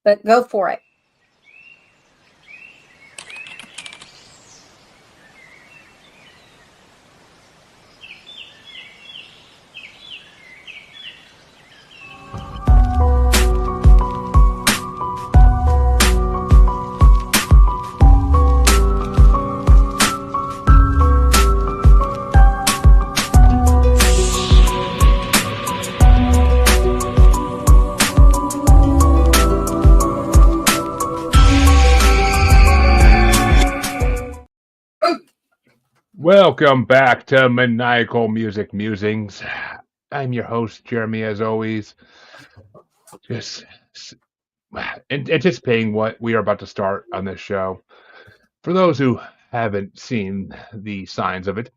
but go for it. Welcome back to Maniacal Music Musings. I'm your host, Jeremy, as always. Just anticipating what we are about to start on this show. For those who haven't seen the signs of it,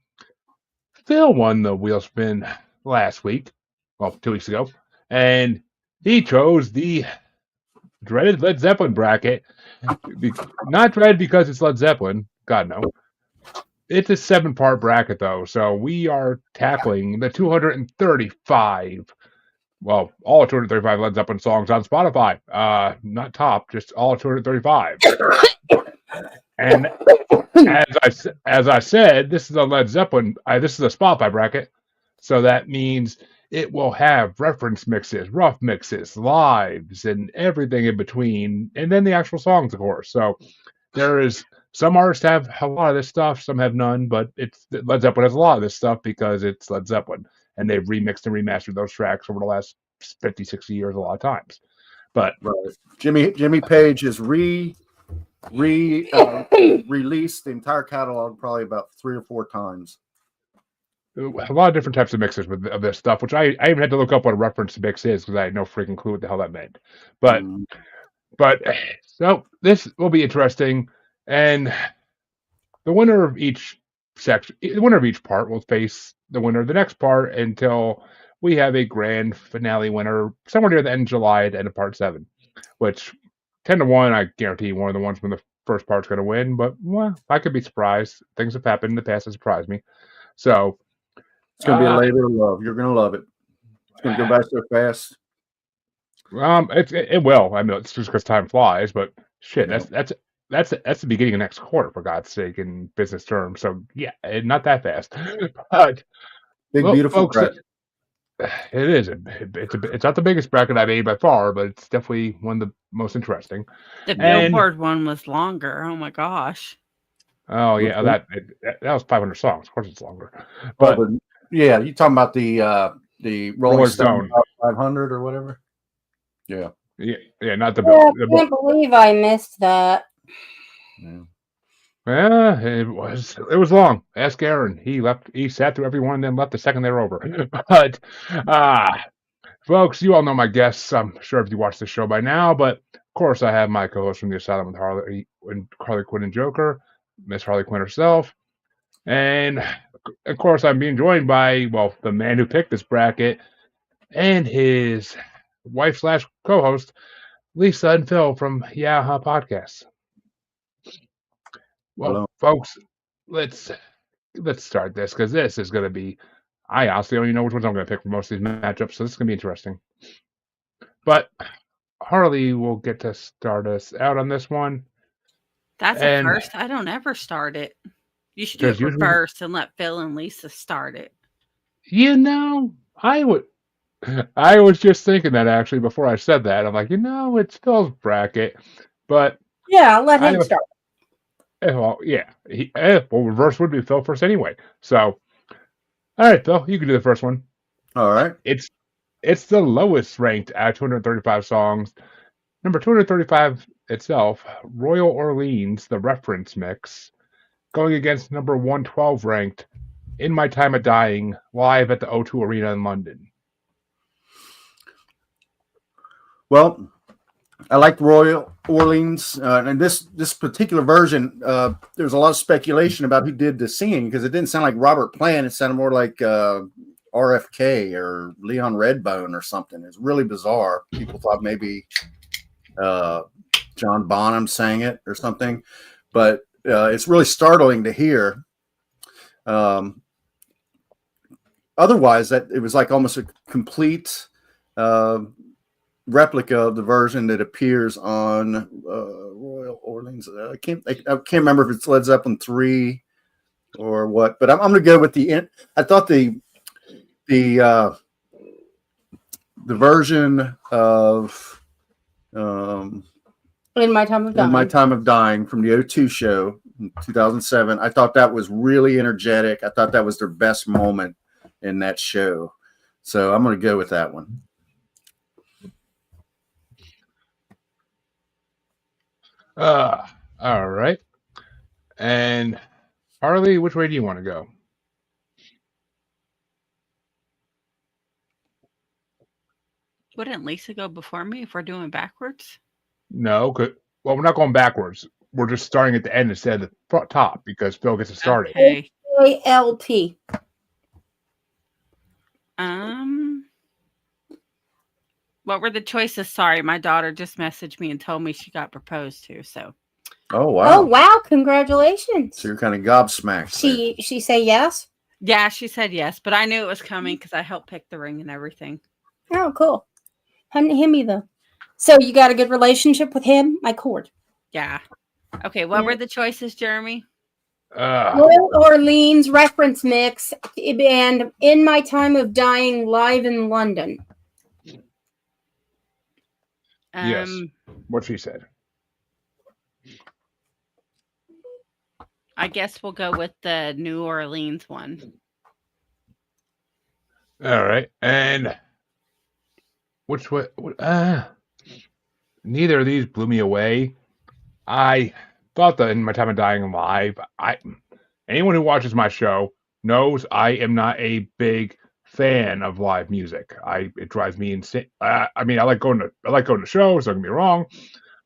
Phil won the wheel spin last week, well, 2 weeks ago, and he chose the dreaded Led Zeppelin bracket. Not dreaded because it's Led Zeppelin, God no. It's a 7-part bracket, though, so we are tackling the 235, well, all 235 Led Zeppelin songs on Spotify. Not top, just all 235. And as I said, this is a Led Zeppelin, this is a Spotify bracket, so that means it will have reference mixes, rough mixes, lives, and everything in between, and then the actual songs, of course. So there is... Some artists have a lot of this stuff, some have none, but Led Zeppelin has a lot of this stuff because it's Led Zeppelin, and they've remixed and remastered those tracks over the last 50, 60 years a lot of times. But right. Jimmy Page has released the entire catalog probably about 3 or 4 times. A lot of different types of mixes of this stuff, which I even had to look up what a reference mix is because I had no freaking clue what the hell that meant. But so this will be interesting. And the winner of each section, the winner of each part will face the winner of the next part until we have a grand finale winner somewhere near the end of July at the end of part 7, which 10-1, I guarantee one of the ones from the first part's going to win, but well, I could be surprised. Things have happened in the past that surprised me. So it's going to be a labor of love. You're going to love it. It's going to go by so fast. It will. I mean, it's just because time flies, but shit, that's the beginning of next quarter, for God's sake, in business terms. So yeah, not that fast. But beautiful folks, it is. It's not the biggest bracket I've made by far, but it's definitely one of the most interesting. The Billboard one was longer. Oh my gosh. Oh yeah, that was 500 songs. Of course, it's longer. But yeah, you talking about the Rolling Stone 500 or whatever? Yeah, not the. I can't believe I missed that. Yeah, it was long. Ask Aaron. He sat through every one and then left the second they were over. But folks, you all know my guests. I'm sure if you watched the show by now, but of course I have my co-host from the Asylum with Harley Quinn and Joker, Miss Harley Quinn herself. And of course I'm being joined by, well, the man who picked this bracket and his wife / co-host, Lisa and Phil from Yaha Podcasts. Well, folks, let's start this because this is going to be. I honestly don't even know which ones I'm going to pick for most of these matchups, so this is going to be interesting. But Harley will get to start us out on this one. That's a first. I don't ever start it. You should do it reverse and let Phil and Lisa start it. You know, I was just thinking that actually before I said that. I'm like, it's Phil's bracket, but yeah, let him start. Well, yeah. Reverse would be Phil first anyway. So, all right, Phil, you can do the first one. All right. It's the lowest ranked at 235 songs. Number 235 itself, Royal Orleans, the reference mix, going against number 112 ranked, In My Time of Dying, live at the O2 Arena in London. Well, I like Royal Orleans, and this particular version. There's a lot of speculation about who did the singing because it didn't sound like Robert Plant. It sounded more like RFK or Leon Redbone or something. It's really bizarre. People thought maybe John Bonham sang it or something, but it's really startling to hear. Otherwise, that it was like almost a complete replica of the version that appears on Royal Orleans. I can't remember if it's Led Zeppelin 3 or what, but I'm going to go with I thought the version of In My Time of Dying. In My Time of Dying from the O2 show in 2007. I thought that was really energetic. I thought that was their best moment in that show. So I'm going to go with that one. All right. And Harley, which way do you want to go? Wouldn't Lisa go before me if we're doing backwards? No, well, we're not going backwards. We're just starting at the end instead of the top because Phil gets to start it. A-L-T. What were the choices? Sorry, my daughter just messaged me and told me she got proposed to. So. Oh wow! Oh wow! Congratulations. So you're kind of gobsmacked. She say yes? Yeah, she said yes, but I knew it was coming because I helped pick the ring and everything. Oh, cool. Him either. So you got a good relationship with him, my cord. Yeah. Okay. What were the choices, Jeremy? Royal Orleans reference mix and In My Time of Dying live in London. Yes. What she said. I guess we'll go with the New Orleans one. All right. And which way? Neither of these blew me away. I thought that In My Time of Dying live, anyone who watches my show knows I am not a big fan of live music. It drives me insane. I like going to shows. Don't get me wrong,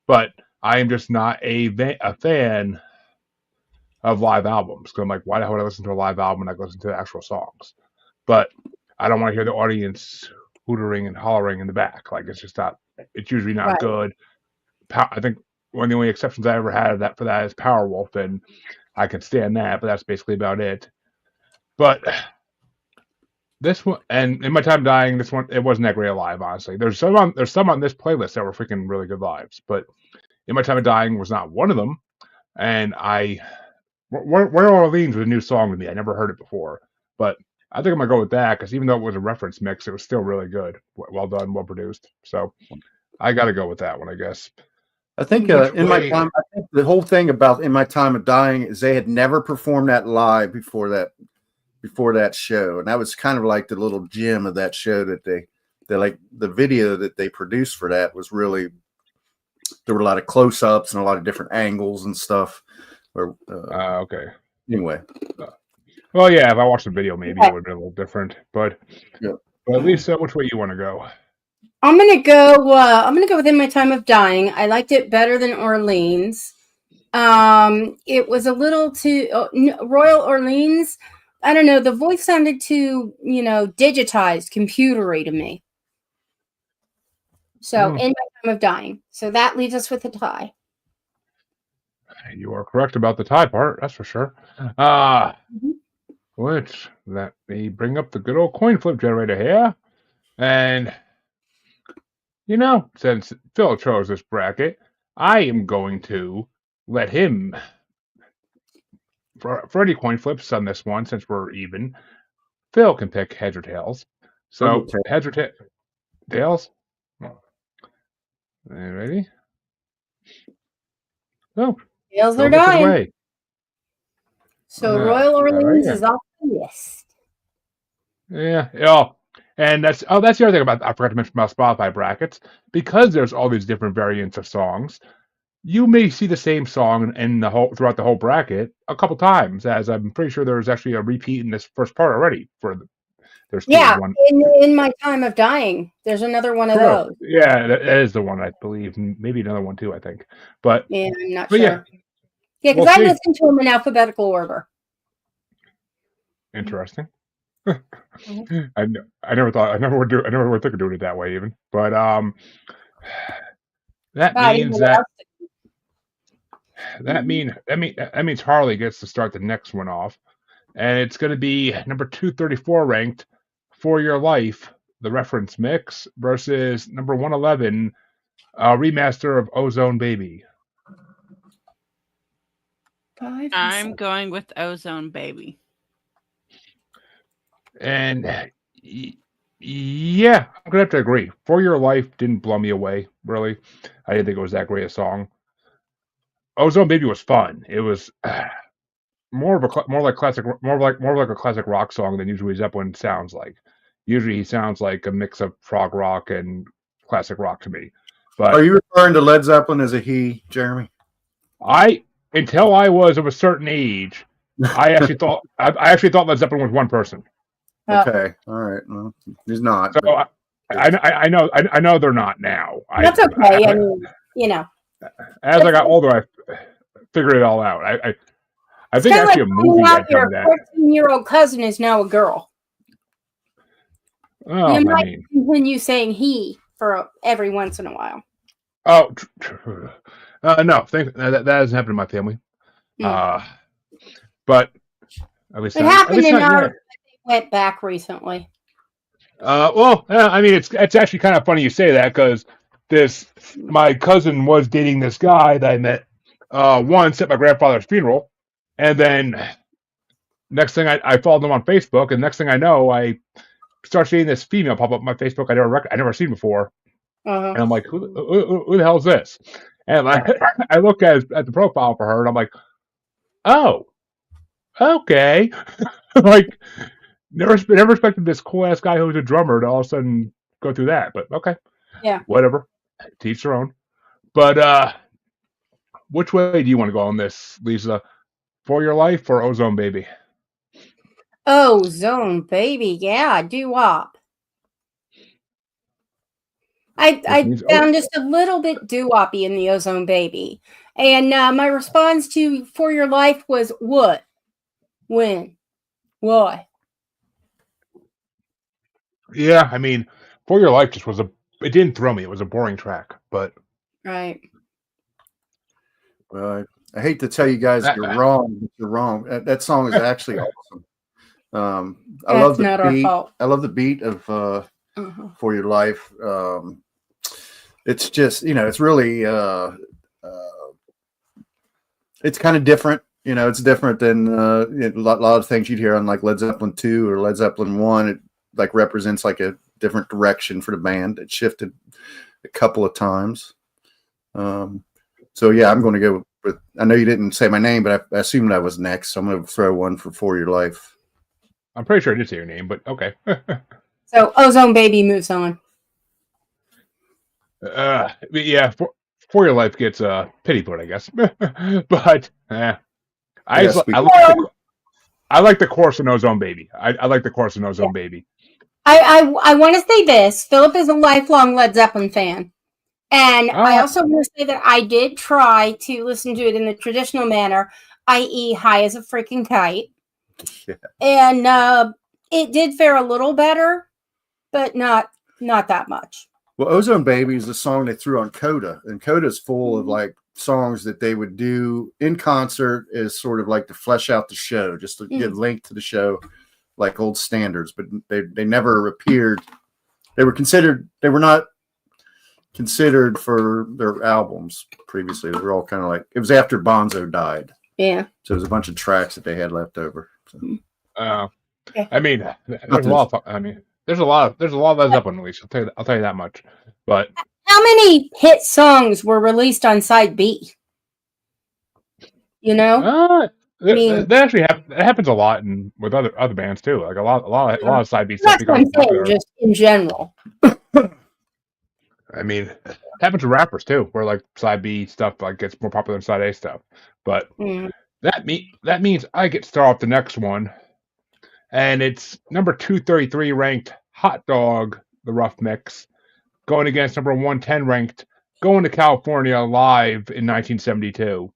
but I am just not a fan of live albums. Because I'm like, why the hell would I listen to a live album and I listen to the actual songs? But I don't want to hear the audience hootering and hollering in the back. Like it's just not. It's usually not good. I think one of the only exceptions I ever had for that is Powerwolf, and I can stand that, but that's basically about it. But this one, and In My Time Dying, this one, it wasn't that great live, honestly. There's some on this playlist that were freaking really good lives, but In My Time of Dying was not one of them. And Royal Orleans was a new song to me. I never heard it before, but I think I'm gonna go with that because even though it was a reference mix, it was still really good. Well done, well produced. So I got to go with that one, I guess. I think my time, I think the whole thing about In My Time of Dying is they had never performed that live before that show, and that was kind of like the little gem of that show that they like the video that they produced for that was really, there were a lot of close-ups and a lot of different angles and stuff. Okay. Anyway. Well, yeah, if I watched the video, maybe it would be a little different. But at least which way you want to go? I'm gonna go with In My Time of Dying. I liked it better than Orleans. It was a little too Royal Orleans. I don't know. The voice sounded too, digitized, computery to me. So In My Time of Dying. So that leaves us with a tie. You are correct about the tie part, that's for sure. Which let me bring up the good old coin flip generator here, and since Phil chose this bracket, I am going to let him for any coin flips on this one, since we're even. Phil can pick heads or tails. So heads or tails. Ready? Oh, tails are dying. So Royal Orleans is off the list. Yeah. And that's the other thing I forgot to mention about Spotify brackets. Because there's all these different variants of songs, you may see the same song throughout the whole bracket a couple times. As I'm pretty sure there's actually a repeat in this first part already. There's one. In My Time of Dying, there's another one of those. Yeah, that is the one I believe. Maybe another one too, I think. But I'm not sure. Yeah, because I listened to them in alphabetical order. Interesting. I never would think of doing it that way, even. But that means Harley gets to start the next one off, and it's going to be number 234 ranked For Your Life the reference mix, versus number 111, remaster of Ozone Baby. I'm going with Ozone Baby. And yeah, I'm gonna have to agree. For Your Life didn't blow me away, really. I didn't think it was that great a song. Ozone Baby was fun. It was more like a classic rock song than usually Zeppelin sounds like. Usually he sounds like a mix of prog rock and classic rock to me. But are you referring to Led Zeppelin as a he, Jeremy? Until I was of a certain age, I actually thought Led Zeppelin was one person. Okay, all right. Well, he's not. So I know they're not now. That's okay. I mean, you know, as I got older, I figured it all out. I think actually a movie had done that. Your 14-year-old cousin is now a girl. Oh, you might continue saying he for every once in a while. Oh, no, that hasn't happened in my family. But at least it happened in ours. Went back recently. Well, I mean, it's actually kind of funny you say that, because my cousin was dating this guy that I met once at my grandfather's funeral, and then next thing I followed him on Facebook, and next thing I know, I start seeing this female pop up on my Facebook I never seen before, and I'm like, who the hell is this? And I look at the profile for her, and I'm like, oh, okay, like. Never expected this cool ass guy who's a drummer to all of a sudden go through that, but okay. Yeah. Whatever. Teach their own. But which way do you want to go on this, Lisa? For Your Life or Ozone Baby? Ozone Baby, yeah, doo-wop. I found just a little bit doo-woppy in the Ozone Baby. And my response to For Your Life was what? When? Why? Yeah, I mean, For Your Life just it didn't throw me. It was a boring track, but. Right. Well, I hate to tell you guys you're wrong. You're wrong. That song is actually awesome. I love the beat. I love the beat of For Your Life. It's just, it's really, it's kind of different. It's different than a lot of things you'd hear on like Led Zeppelin 2 or Led Zeppelin 1. It like represents like a different direction for the band. It shifted a couple of times. So yeah, I'm going to go with, I know you didn't say my name, but I assumed I was next. So I'm going to throw one for Your Life. I'm pretty sure I did say your name, but okay. So Ozone Baby moves on. Yeah, For Your Life gets a pity vote, I guess. But I like the chorus in Ozone Baby. I like the chorus in Ozone Baby. I want to say this. Philip is a lifelong Led Zeppelin fan. And I also want to say that I did try to listen to it in the traditional manner, i.e. high as a freaking kite. Yeah. And it did fare a little better, but not that much. Well, Ozone Baby is a song they threw on Coda, and Coda's full of like songs that they would do in concert as sort of like to flesh out the show, just to give length to the show, like old standards. But they never appeared. They were not considered for their albums previously. They were all kind of like, it was after Bonzo died. Yeah. So there's a bunch of tracks that they had left over. So. I mean, there's a lot of Led Zeppelin released. I'll tell you that much. But how many hit songs were released on side B? That actually happens a lot with other bands too. Like a lot of side B stuff. Just in general. I mean, it happens to rappers too, where like side B stuff like gets more popular than side A stuff. But that means I get to start off the next one, and it's number 233 ranked Hot Dog, the Rough Mix, going against number 110 ranked Going to California Live in 1972.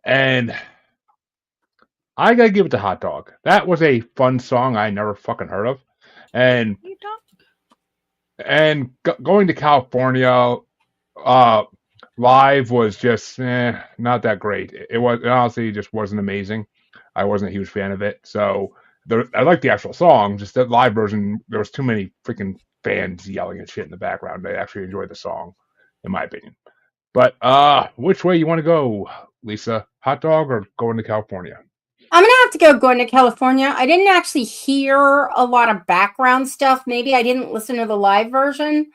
And I gotta give it to Hot Dog. That was a fun song I never fucking heard of. And Going to California Live was just not that great. It honestly just wasn't amazing. I wasn't a huge fan of it. So I like the actual song, just that live version. There was too many freaking fans yelling and shit in the background. They actually enjoy the song, in my opinion. But which way you want to go, Lisa? Hot dog or going to California? I'm gonna have to go going to California. I didn't actually hear a lot of background stuff. Maybe I didn't listen to the live version.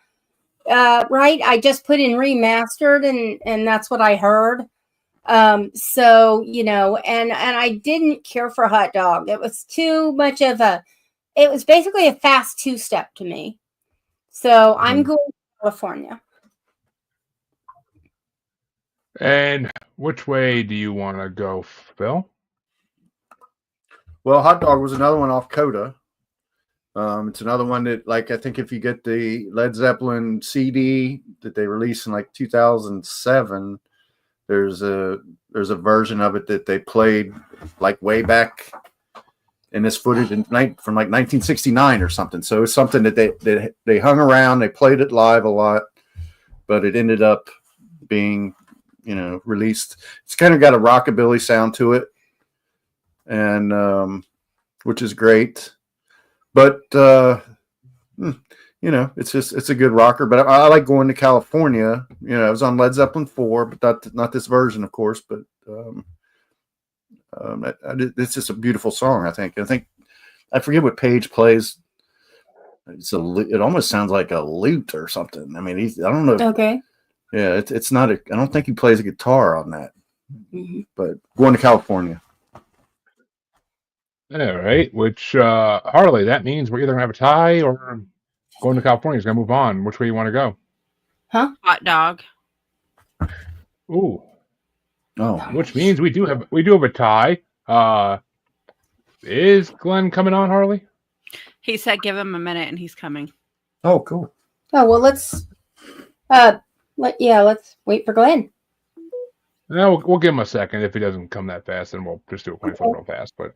Right? I just put in remastered, and that's what I heard. So and I didn't care for hot dog. It was too much of a. It was basically a fast 2-step to me. So I'm going to California. And which way do you want to go, Phil? Well, hot dog was another one off Coda. It's another one that, like, I think if you get the Led Zeppelin CD that they released in like 2007, there's a version of it that they played like way back in this footage from like 1969 or something. So it's something that they hung around, they played it live a lot, but it ended up being, released. It's kind of got a rockabilly sound to it, and which is great. But it's a good rocker. But I like going to California. I was on Led Zeppelin 4, but not this version, of course. But it's just a beautiful song. I think I forget what Page plays. It almost sounds like a lute or something. I mean, I don't know. Okay. Yeah, it's not I don't think he plays a guitar on that. Mm-hmm. But going to California. All right. Which Harley? That means we're either gonna have a tie or going to California is gonna move on. Which way you want to go? Huh? Hot dog. Ooh. Oh. Which means we do have a tie. Is Glenn coming on, Harley? He said give him a minute and he's coming. Oh, cool. Oh, well, let's wait for Glenn. No, we'll give him a second. If he doesn't come that fast, then we'll just do a coin flip real fast. But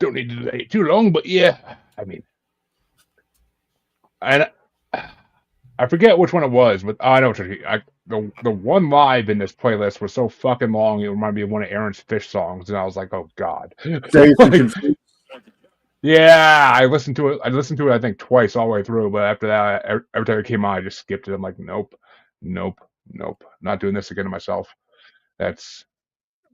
don't need to delay too long. But yeah, I mean, I forget which one it was, but I know what the one live in this playlist was so fucking long. It reminded me of one of Aaron's Fish songs, and I was like, oh god. Yeah, I listened to it. I think twice all the way through. But after that, every time it came on, I just skipped it. I'm like, nope, not doing this again to myself. That's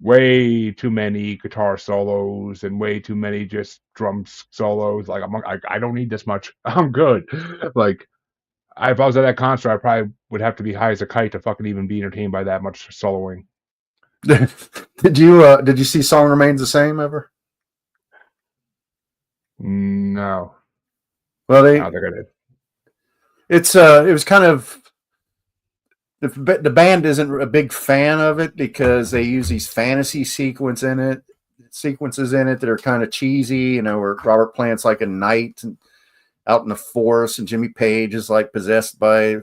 way too many guitar solos and way too many just drum solos. Like I don't need this much. I'm good. Like if I was at that concert, I probably would have to be high as a kite to fucking even be entertained by that much soloing. Did you see Song Remains the Same ever? No. Well, I don't think I did. It was kind of the band isn't a big fan of it because they use these fantasy sequences in it that are kind of cheesy, where Robert Plant's like a knight and out in the forest, and Jimmy Page is like possessed by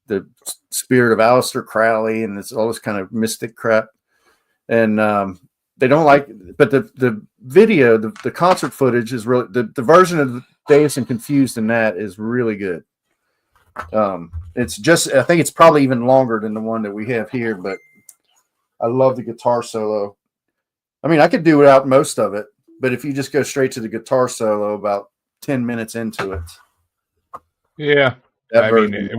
the spirit of Aleister Crowley, and it's all this kind of mystic crap. And they don't like, but the video, the concert footage is really the version of Dazed and Confused in that is really good. It's just, I think it's probably even longer than the one that we have here, but I love the guitar solo. I mean, I could do without most of it, but if you just go straight to the guitar solo about 10 minutes into it. Yeah. I mean,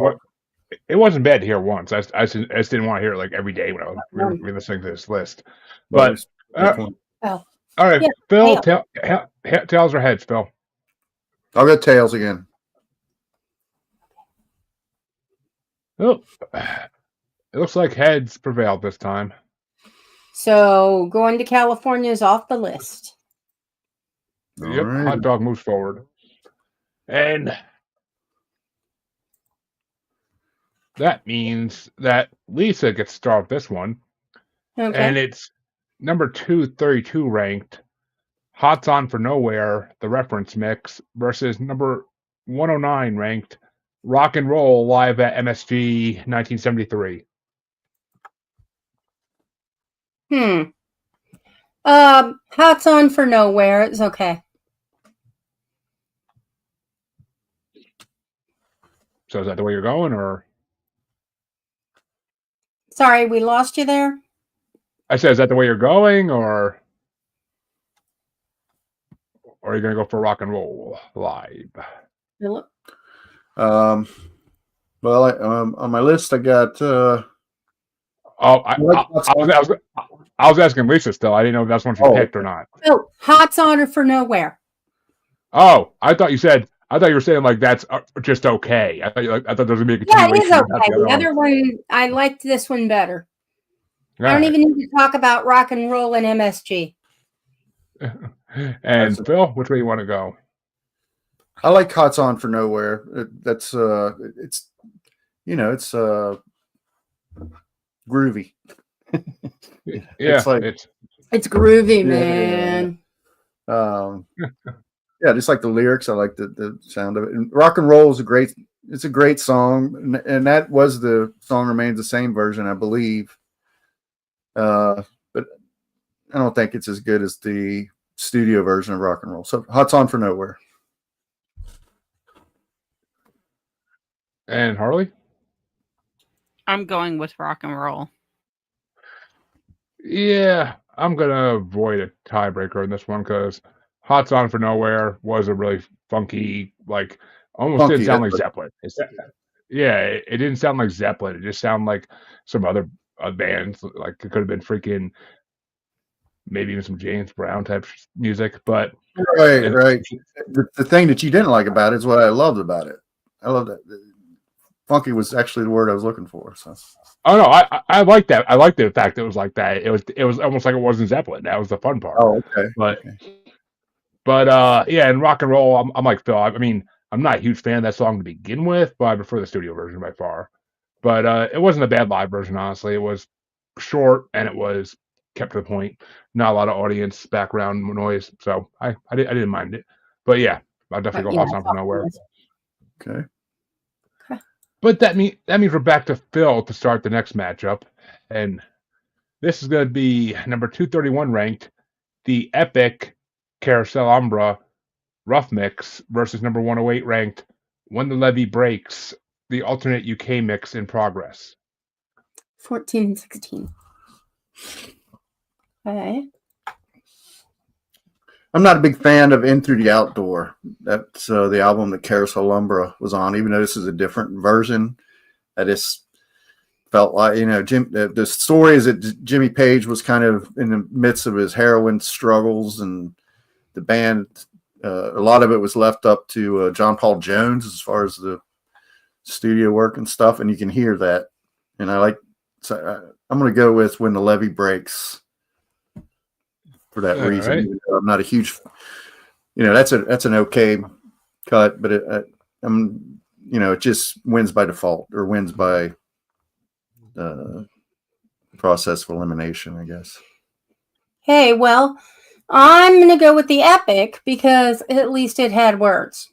it wasn't bad to hear once. I just didn't want to hear it like every day when I was re-listening to this list. But all right, yeah, Phil, tails or heads, Phil? I'll go tails again. Oh, it looks like heads prevailed this time. So going to California is off the list. Yep, right. Hot dog moves forward. And that means that Lisa gets to start this one. Okay. And it's number 232 ranked. Hot's On for Nowhere, the reference mix, versus number 109 ranked Rock and Roll live at MSG 1973. Hot's On for Nowhere. It's okay. So is that the way you're going, or? Sorry, we lost you there. I said, is that the way you're going, or are you going to go for Rock and Roll live? Well, on my list, I got. I was asking Lisa still. I didn't know if that's one she picked or not. Oh, Hot's Honor for Nowhere. Oh, I thought you were saying like that's just okay. I thought there was gonna be a continuation. Yeah, it is okay. The other one, I liked this one better. All I don't even need to talk about rock and roll and MSG. And Phil, which way you want to go? I like Hot's On for Nowhere. It's groovy. Yeah, it's groovy, man. Yeah, just like the lyrics, I like the sound of it. And Rock and Roll is a great song, and that was the song remains the same version, I believe. But I don't think it's as good as the studio version of Rock and Roll. So Hot's On for Nowhere. And Harley? I'm going with Rock and Roll. Yeah, I'm gonna avoid a tiebreaker in this one because Hot's On for Nowhere was a really funky, like almost didn't sound like Zeppelin. It didn't sound like Zeppelin. It just sounded like some other bands. Like it could have been freaking maybe even some James Brown type music. But right. The thing that you didn't like about it is what I loved about it. I loved it. Funky was actually the word I was looking for. So. Oh no, I like that. I like the fact that it was like that. It was almost like it wasn't Zeppelin. That was the fun part. Oh, okay. But yeah, in rock and roll, I'm like Phil. I mean, I'm not a huge fan of that song to begin with, but I prefer the studio version by far. But it wasn't a bad live version, honestly. It was short and it was kept to the point. Not a lot of audience background noise, so I didn't mind it. But yeah, I definitely go Hot Song for Nowhere. Okay. But that means we're back to Phil to start the next matchup, and this is going to be number 231 ranked, the epic Carousel Umbra rough mix versus number 108 ranked When the Levee Breaks, the alternate UK mix in progress. 14 and 16. Okay. I'm not a big fan of In Through the Outdoor. That's the album that Carousel Umbra was on. Even though this is a different version, I just felt like, the story is that Jimmy Page was kind of in the midst of his heroin struggles, and the band, a lot of it was left up to John Paul Jones as far as the studio work and stuff, and you can hear that. And I'm going to go with When the Levee Breaks. For that reason, right. I'm not a huge, that's an okay cut, but it just wins by default or wins by process of elimination, I guess. Hey, well, I'm going to go with the epic because at least it had words.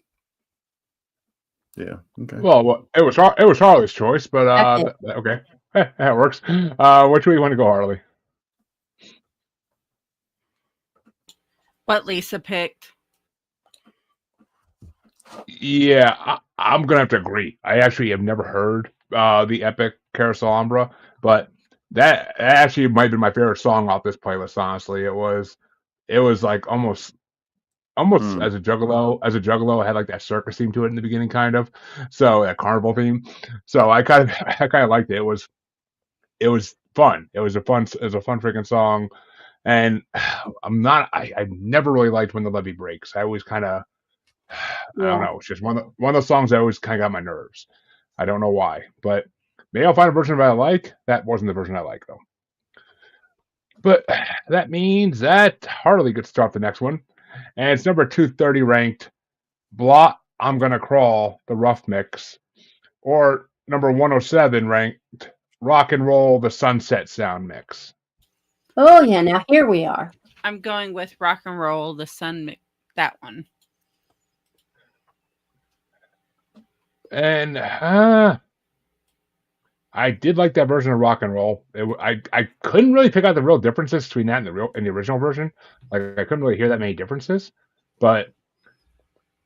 Yeah. Okay. Well, it was Harley's choice, but okay, that works. Which way you want to go, Harley? What Lisa picked. Yeah, I'm going to have to agree. I actually have never heard the epic Carousel Umbra, but that actually might be my favorite song off this playlist, honestly. It was like almost as a juggalo, it had like that circus theme to it in the beginning, kind of. So that carnival theme. So I kind of liked it. It was fun. It was a fun freaking song. And I've never really liked When the Levee Breaks. I always kind of, I don't know. It's just one of those songs that always kind of got my nerves. I don't know why, but maybe I'll find a version that I like. That wasn't the version I like, though. But that means that Harley gets to start the next one. And it's number 230 ranked, Blot, I'm Gonna Crawl, the rough mix. Or number 107 ranked, Rock and Roll, the Sunset Sound mix. Oh, yeah. Now here we are. I'm going with Rock and Roll, the Sun, that one. And I did like that version of Rock and Roll. I couldn't really pick out the real differences between that and the original version. Like I couldn't really hear that many differences. But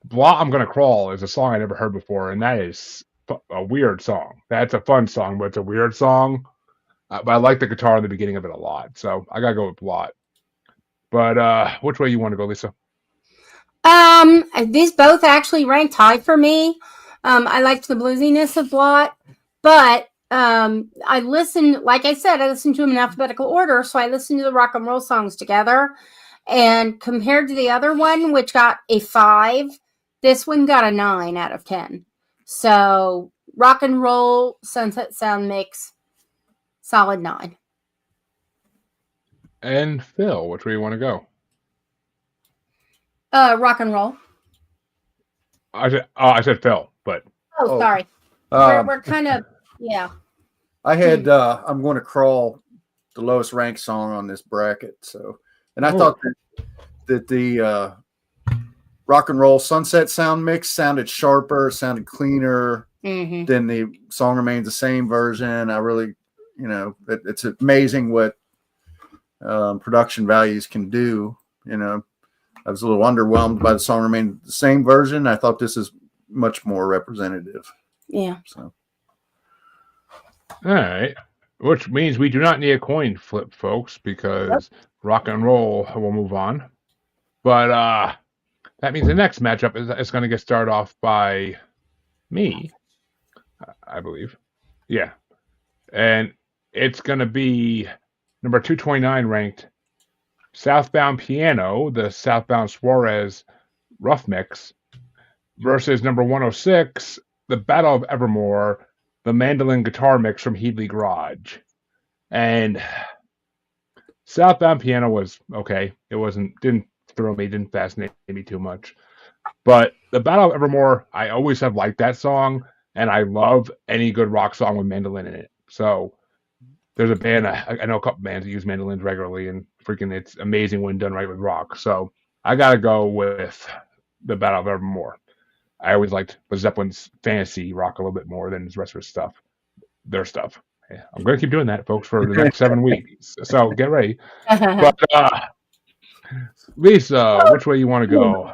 Blot, I'm Gonna Crawl is a song I never heard before, and that is a weird song. That's a fun song, but it's a weird song. But I like the guitar in the beginning of it a lot, so I gotta go with Blot. But which way you want to go, Lisa? These both actually ranked high for me. I liked the bluesiness of Blot, but I listened, like I said, I listened to them in alphabetical order, so I listened to the rock and roll songs together. And compared to the other one, which got a 5, this one got a 9 out of 10. So rock and roll Sunset Sound mix, solid 9. And Phil, which way you want to go? Rock and roll. I said Phil, but sorry. We're kind of I had I'm going to crawl the lowest ranked song on this bracket. So, and I thought that the rock and roll Sunset Sound mix sounded sharper, sounded cleaner than the Song Remains the Same version. I really, it's amazing what production values can do. I was a little underwhelmed by the Song Remains the Same version. I thought this is much more representative. Yeah. So. All right. Which means we do not need a coin flip, folks, because rock and roll will move on. But that means the next matchup is going to get started off by me, I believe. Yeah. And it's going to be number 229 ranked Southbound Piano, the Southbound Suarez Rough Mix, versus number 106, the Battle of Evermore, the mandolin guitar mix from Headley Garage. And Southbound Piano was okay. It didn't thrill me, didn't fascinate me too much. But the Battle of Evermore, I always have liked that song, and I love any good rock song with mandolin in it. So there's a band, I know a couple bands that use mandolins regularly, and freaking it's amazing when done right with rock. So I got to go with the Battle of Evermore. I always liked Zeppelin's fantasy rock a little bit more than the rest of his stuff, their stuff. Yeah, I'm going to keep doing that, folks, for the next 7 weeks. So get ready. But Lisa, which way you want to go?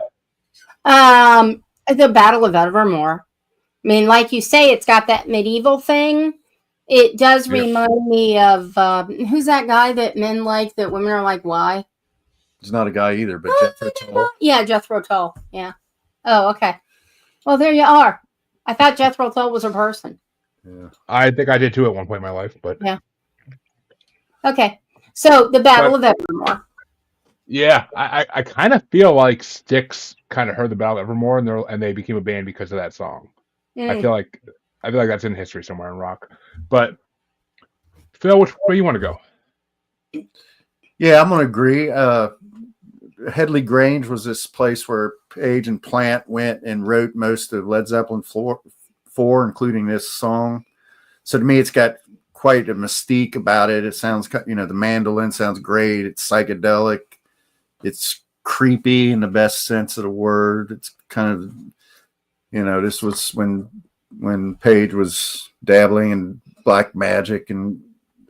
The Battle of Evermore. I mean, like you say, it's got that medieval thing. It does remind me of who's that guy that men like that women are like, why? He's not a guy either, but Jethro Tull. Yeah, Jethro Tull. Yeah. Oh, okay. Well, there you are. I thought Jethro Tull was a person. Yeah. I think I did too at one point in my life, but yeah. Okay. So the Battle of Evermore. Yeah, I kind of feel like Styx kind of heard the Battle of Evermore and they became a band because of that song. I feel like that's in history somewhere in rock. But Phil, which way you want to go? Yeah, I'm going to agree. Headley Grange was this place where Page and Plant went and wrote most of Led Zeppelin 4, including this song. So to me, it's got quite a mystique about it. It sounds, the mandolin sounds great. It's psychedelic. It's creepy in the best sense of the word. It's kind of, this was when Page was dabbling in black magic and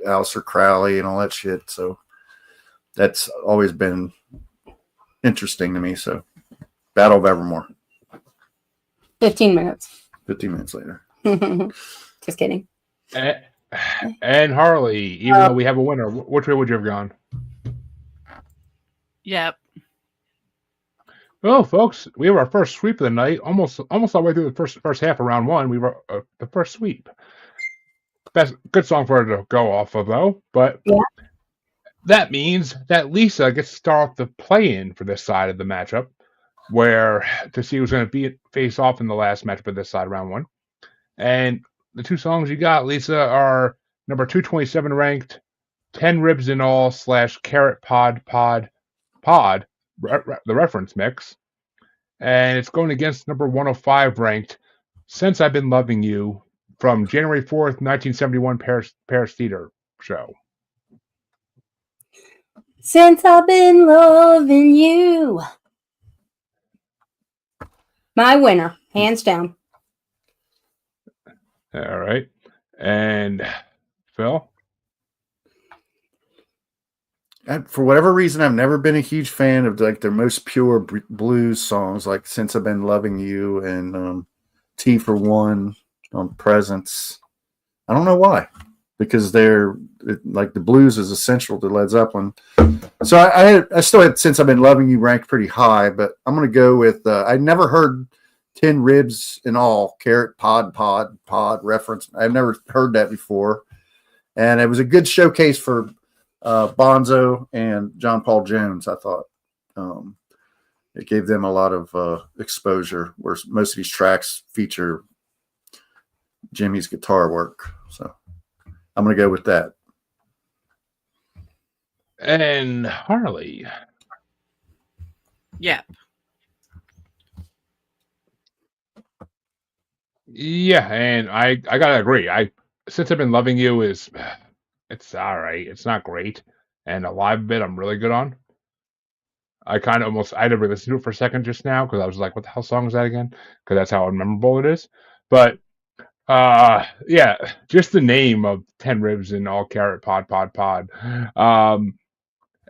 Aleister Crowley and all that shit. So that's always been interesting to me. So Battle of Evermore. 15 minutes. 15 minutes later. Just kidding. And Harley, even though we have a winner, which way would you have gone? Yep. Well, folks, we have our first sweep of the night. Almost all the way through the first half of round 1. We were the first sweep. That's a good song for her to go off of, though. But that means that Lisa gets to start off the play-in for this side of the matchup, where to see who's going to face off in the last matchup of this side, round 1. And the 2 songs you got, Lisa, are number 227 ranked, 10 Ribs in All / Carrot Pod, the reference mix. And it's going against number 105 ranked, Since I've Been Loving You, from January 4th, 1971 Paris Theater show. Since I've been loving you. My winner, hands down. All right. And Phil? For whatever reason, I've never been a huge fan of like their most pure blues songs, like Since I've Been Loving You and T for One on Presence. I don't know why, because like the blues is essential to Led Zeppelin. So I still had Since I've Been Loving You ranked pretty high, but I'm going to go with, I never heard 10 ribs and all, carrot pod reference. I've never heard that before. And it was a good showcase for Bonzo and John Paul Jones, I thought. It gave them a lot of exposure, where most of these tracks feature Jimmy's guitar work. So I'm going to go with that. And Harley. Yep. Yeah, and I gotta agree. Since I've been loving you it's all right. It's not great, and a live bit I'm really good on. I kind of almost I had to listen to it for a second just now because I was like, "What the hell song is that again?" Because that's how memorable it is. But yeah, just the name of 10 ribs and all carrot pod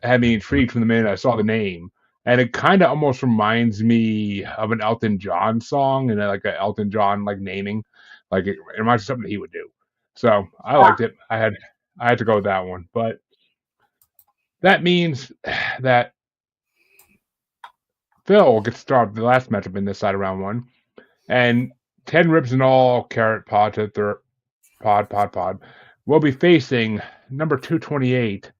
had me intrigued from the minute I saw the name. And it kind of almost reminds me of an Elton John song and like an Elton John like naming, like it reminds me of something he would do. So I liked it. I had to go with that one. But that means that Phil gets to start the last matchup in this side of round one, and 10 ribs and all carrot pod to third pod will be facing number 228,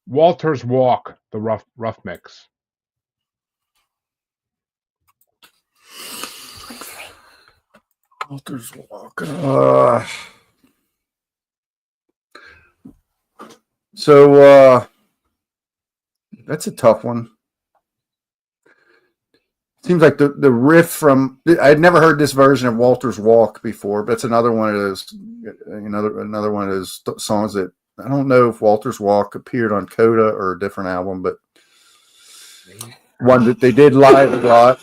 Walter's Walk, the rough mix. Walter's Walk. So that's a tough one. Seems like the riff from I had never heard this version of Walter's Walk before, but it's another one of those another one of those songs that I don't know if Walter's Walk appeared on Coda or a different album, but one that they did live a lot.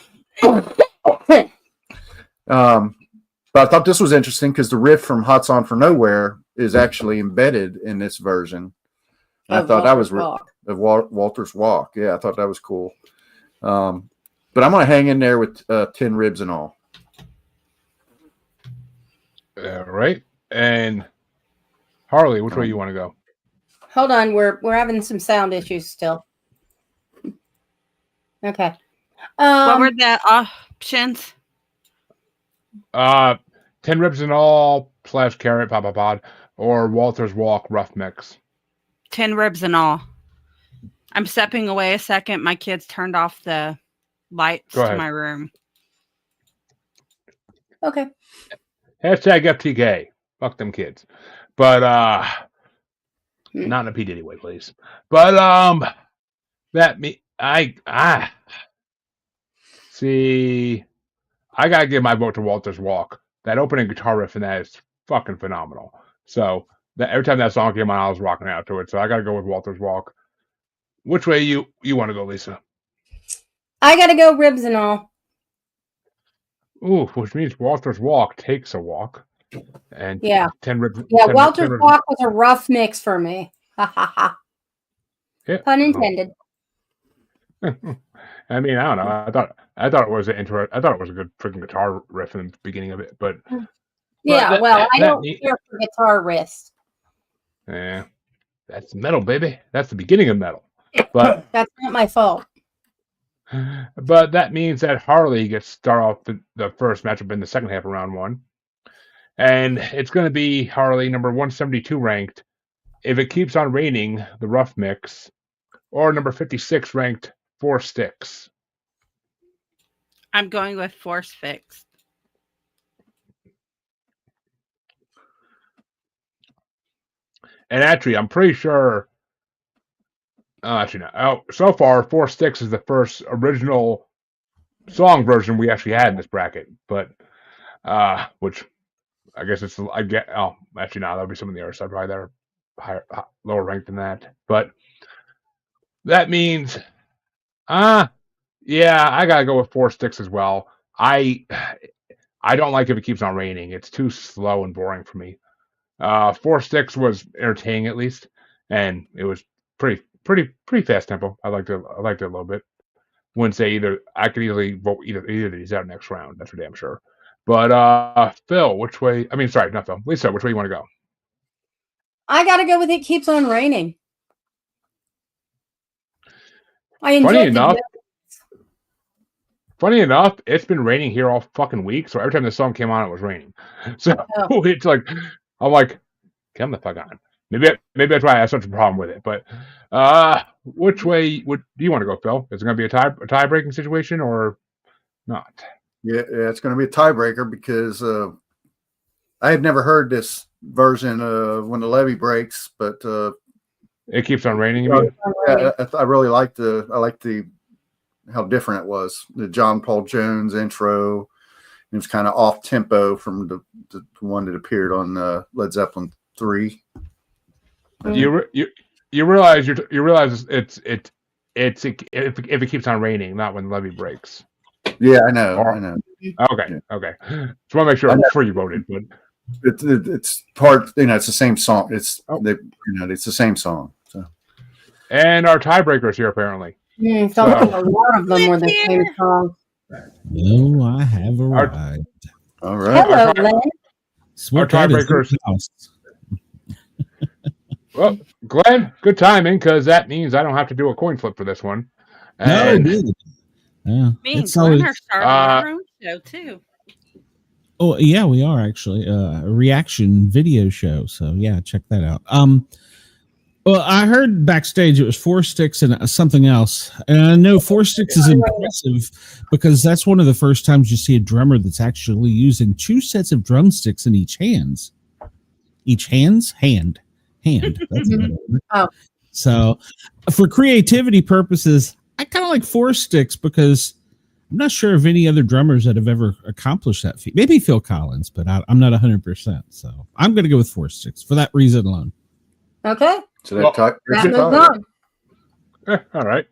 But I thought this was interesting because the riff from Hot Song for Nowhere is actually embedded in this version. And I thought that was of Walter's Walk. Yeah, I thought that was cool. But I'm going to hang in there with 10 ribs and all. All right. And Harley, which way you want to go? Hold on, we're having some sound issues still. Okay. What were the options? 10 ribs and all / carrot pod or Walter's Walk rough mix. 10 ribs and all. I'm stepping away a second. My kids turned off the lights to my room. Okay. Hashtag FTK. Fuck them kids. But not in a P. Diddy way, please. But that me I see. I gotta give my vote to Walter's Walk. That opening guitar riff in that is fucking phenomenal. So that every time that song came on, I was rocking out to it. So I gotta go with Walter's Walk. Which way you want to go, Lisa? I gotta go ribs and all. Ooh, which means Walter's Walk takes a walk. And 10 ribs. Yeah, Walter's Walk was a rough mix for me. Ha ha ha. Yeah. Pun intended. I mean, I don't know. I thought it was I thought it was a good freaking guitar riff in the beginning of it, but yeah, I don't care for guitar riffs. Yeah, that's metal, baby. That's the beginning of metal. But that's not my fault. But that means that Harley gets to start off the first matchup in the second half of round one, and it's going to be Harley number 172 ranked. If it keeps on raining, the rough mix, or number 56 ranked, Four Sticks. I'm going with Force Fixed. And actually, I'm pretty sure. Actually, no. Oh, so far, Four Sticks is the first original song version we actually had in this bracket. But, which I guess it's actually no, that'll be some of the other stuff probably that are higher, lower ranked than that. But that means, yeah, I gotta go with Four Sticks as well. I don't like if it keeps on raining. It's too slow and boring for me. Four Sticks was entertaining at least, and it was pretty fast tempo. I liked it a little bit. Wouldn't say either. I could easily vote either of these out next round. That's for damn sure. But Phil, which way? I mean, sorry, not Phil. Lisa, which way you want to go? I gotta go with It Keeps on Raining. I enjoyed Funny enough, funny enough, it's been raining here all fucking week. So every time the song came on, it was raining. So it's like, I'm like, come the fuck on. Maybe that's why I have such a problem with it. But which way do you want to go, Phil? Is it going to be a tie breaking situation or not? Yeah, it's going to be a tiebreaker because I had never heard this version when the levee breaks, but it keeps on raining. You mean? Yeah, I really liked the how different it was. The John Paul Jones intro. It was kind of off tempo from the one that appeared on Led Zeppelin 3. You realize it's if it keeps on raining, not when the levee breaks. Yeah, I know. I know. Okay. Just want to make sure before you voted, but it's part. It's the same song. It's it's the same song. So. And our tiebreakers here apparently. A lot of them were the same song. No, I have arrived. All right. Hello, Len. Our tiebreakers. Well, Glenn, good timing because that means I don't have to do a coin flip for this one. No, dude. Yeah, Me and Glenn are starting our own show too. Oh yeah, we are actually a reaction video show. So yeah, check that out. Well, I heard backstage it was 4 sticks and something else, and I know 4 sticks is impressive because that's one of the first times you see a drummer that's actually using 2 sets of drumsticks in each hand. That's Oh. So, for creativity purposes, I kind of like 4 sticks because I'm not sure of any other drummers that have ever accomplished that feat. Maybe Phil Collins, but I'm not 100%. So I'm going to go with 4 sticks for that reason alone. Okay. So that moves on. All right.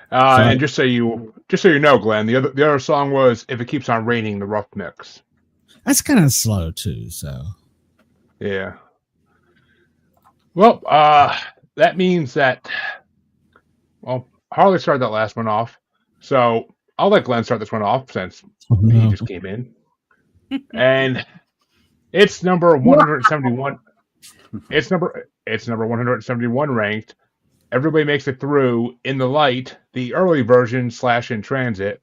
And just so you know, Glenn, the other song was "If It Keeps on Raining," the rough mix. That's kind of slow too. So yeah. Well, that means that. Well, Harley started that last one off, so I'll let Glenn start this one off since he just came in. And it's number 171. It's number 171 ranked. Everybody makes it through In the Light, the early version / In Transit,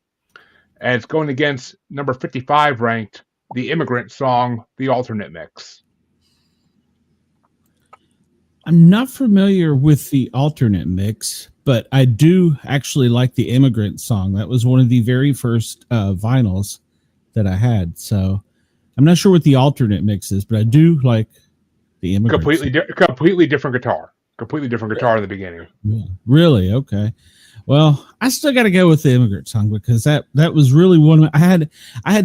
and it's going against number 55 ranked, the Immigrant song, the alternate mix. I'm not familiar with the alternate mix, but I do actually like the Immigrant song. That was one of the very first vinyls that I had. So I'm not sure what the alternate mix is, but I do like the Immigrant completely different guitar. Completely different guitar in the beginning. Yeah. Really? Okay. Well, I still got to go with the Immigrant song because that was really one. I had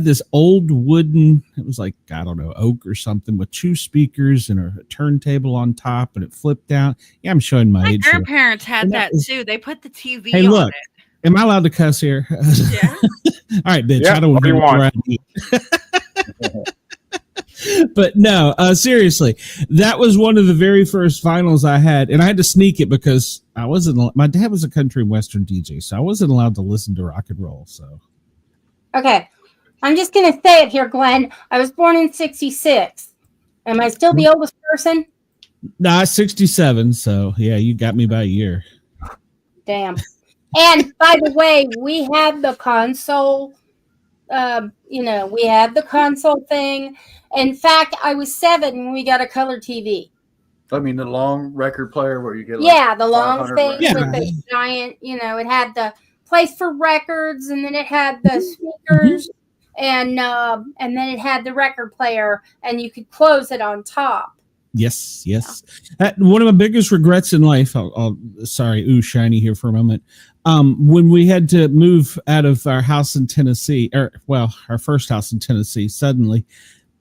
this old wooden, it was like, I don't know, oak or something with 2 speakers and a turntable on top and it flipped down. Yeah, I'm showing my age. My grandparents had that too. They put the TV hey, on look, it. Am I allowed to cuss here? Yeah. All right, bitch. Yeah, I don't want to. But no, seriously, that was one of the very first vinyls I had, and I had to sneak it because my dad was a country and western DJ, so I wasn't allowed to listen to rock and roll. So, okay, I'm just gonna say it here, Glenn. I was born in '66. Am I still the oldest person? Nah, 67. So yeah, you got me by a year. Damn. And by the way, we had the console. We had the console thing. In fact, I was 7 when we got a color TV. I mean, the long record player where you get the long thing with the giant. It had the place for records, and then it had the speakers, and then it had the record player, and you could close it on top. Yes. One of my biggest regrets in life. Sorry, shiny here for a moment. When we had to move out of our house in Tennessee, our first house in Tennessee, suddenly,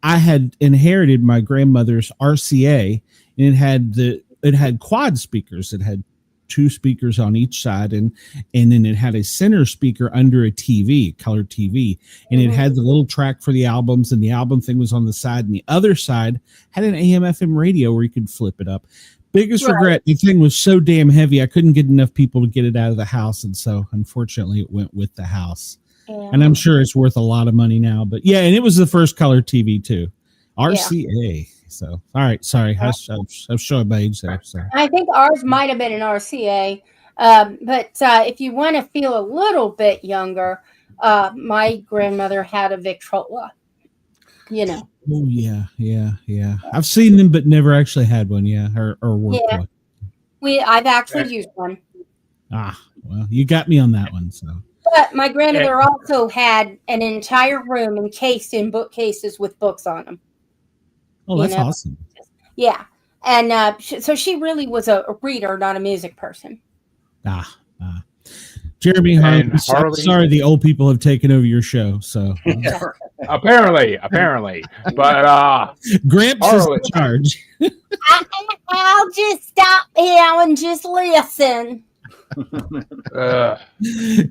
I had inherited my grandmother's RCA, and it had quad speakers. It had 2 speakers on each side, and then it had a center speaker under a TV, color TV, and it had the little track for the albums, and the album thing was on the side, and the other side had an AM/FM radio where you could flip it up. Biggest regret, the thing was so damn heavy, I couldn't get enough people to get it out of the house, and so unfortunately it went with the house. Yeah. And I'm sure it's worth a lot of money now, but yeah, and it was the first color TV too. RCA. Yeah. So, all right, sorry, I was showing my age there. So. I think ours might have been an RCA, but if you want to feel a little bit younger, my grandmother had a Victrola. You know. Oh yeah. I've seen them, but never actually had one. Yeah, or worked Yeah. one. I've actually used one. Ah, well, you got me on that one. So. But my grandmother also had an entire room encased in bookcases with books on them. Oh, that's awesome. Yeah. And so she really was a reader, not a music person. Jeremy Harley, I'm sorry the old people have taken over your show. So apparently, but Gramps Harley is in charge. I'll just stop here and just listen. Well,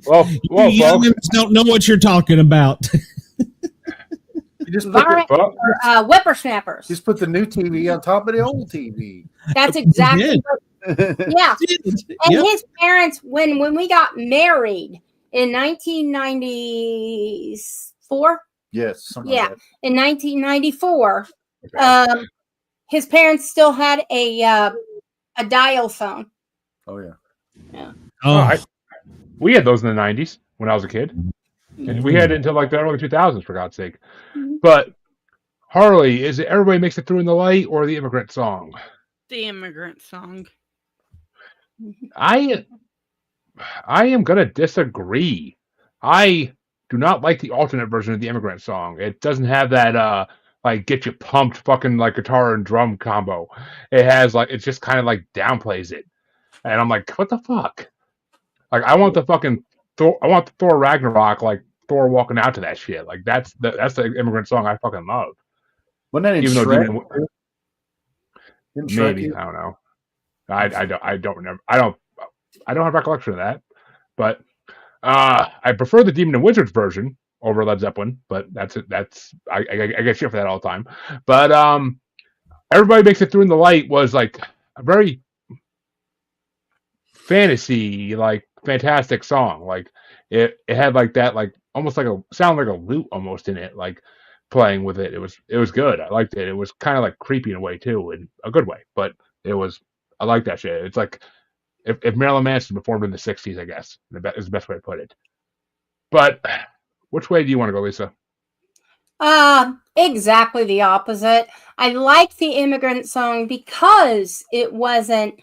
youngins don't know what you're talking about. You just put whippersnappers. Just put the new TV on top of the old TV. That's exactly what. Yeah, and his parents, when we got married in 1994. Yes. Yeah, in 1994, his parents still had a dial phone. Oh yeah. Yeah. We had those in the 90s when I was a kid. And we had it until like the early 2000s, for God's sake. But Harley, is it Everybody Makes It Through in the Light or the Immigrant Song? The Immigrant Song. I am going to disagree. I do not like the alternate version of the Immigrant Song. It doesn't have that like get you pumped fucking like guitar and drum combo. It has like, it just kind of like downplays it. And I'm like, what the fuck? Like, I want the fucking Thor Ragnarok, like Thor walking out to that shit. Like that's the Immigrant Song I fucking love. Wasn't that in Shrek? Maybe, I don't know. I don't remember. I don't have recollection of that. But I prefer the Demon and Wizards version over Led Zeppelin. But that's it. I get shit for that all the time. But Everybody Makes It Through in the Light was like a very fantasy, like fantastic song. Like it had like that, like almost like sound like a lute almost in it, like playing with it. It was good. I liked it. It was kind of like creepy in a way too, in a good way. But I like that shit. It's like if Marilyn Manson performed in the 60s, I guess is the best way to put it. But which way do you want to go, Lisa? Exactly the opposite. I like the Immigrant Song because it wasn't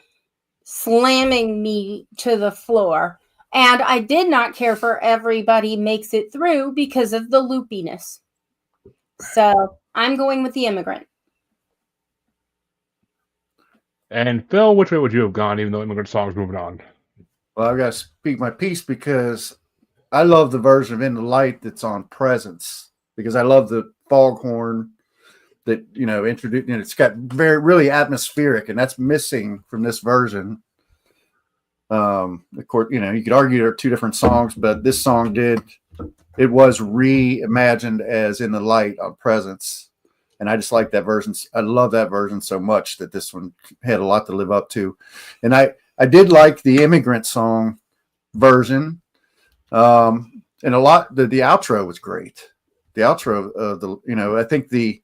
slamming me to the floor. And I did not care for Everybody Makes It Through because of the loopiness. So I'm going with the Immigrant. And Phil, which way would you have gone, even though Immigrant Song's moving on? Well, I've got to speak my piece because I love the version of In the Light that's on Presence, because I love the foghorn that, introduced, it's got really atmospheric, and that's missing from this version. Of course, you could argue there are two different songs, but this song it was reimagined as In the Light on Presence. And I just like that version. I love that version so much that this one had a lot to live up to. And I did like the Immigrant Song version. And a lot, the outro was great. The outro of I think the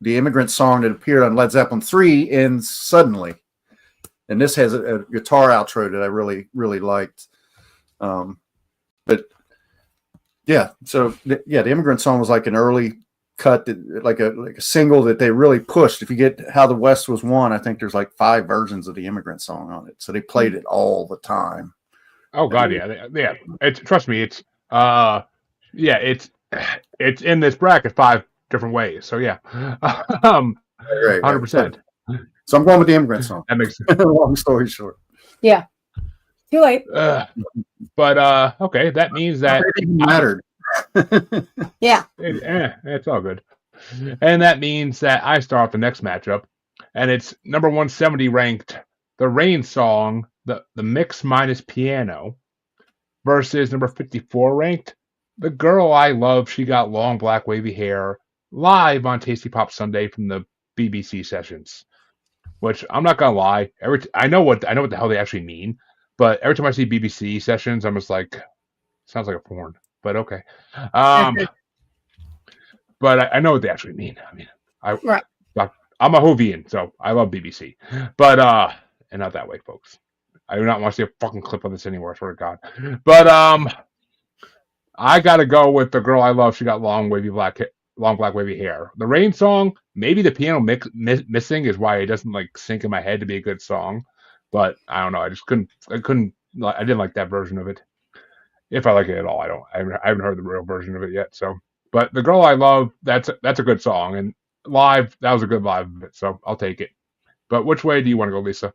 Immigrant Song that appeared on Led Zeppelin 3 ends suddenly. And this has a guitar outro that I really, really liked. But yeah, so the Immigrant Song was like an early cut, that, like a single that they really pushed. If you get How the West Was Won, I think there's like 5 versions of the Immigrant Song on it. So they played it all the time. Oh God, yeah. Trust me, it's it's in this bracket 5 different ways. So yeah, 100%. So I'm going with the Immigrant Song. That makes sense. Long story short. Yeah. Too late. But okay, that means that it mattered. Yeah. It's all good. And that means that I start the next matchup, and it's number 170 ranked The Rain Song, the mix minus piano, versus number 54 ranked The Girl I Love, She Got Long Black Wavy Hair, live on Tasty Pop Sunday from the BBC sessions. Which I'm not gonna lie, I know what the hell they actually mean, but every time I see BBC sessions, I'm just like, sounds like a porn. But okay, but I know what they actually mean. I mean, I'm a Whovian, so I love BBC, but and not that way, folks. I do not want to see a fucking clip of this anywhere. I swear to God. But I gotta go with The Girl I Love. She got long black wavy hair. The Rain song, maybe the piano missing is why it doesn't like sink in my head to be a good song. But I don't know. I didn't like that version of it. If I like it at all, I haven't heard the real version of it yet. So, but The Girl I Love, that's a good song, and live, that was a good live of it. So I'll take it. But which way do you want to go, Lisa?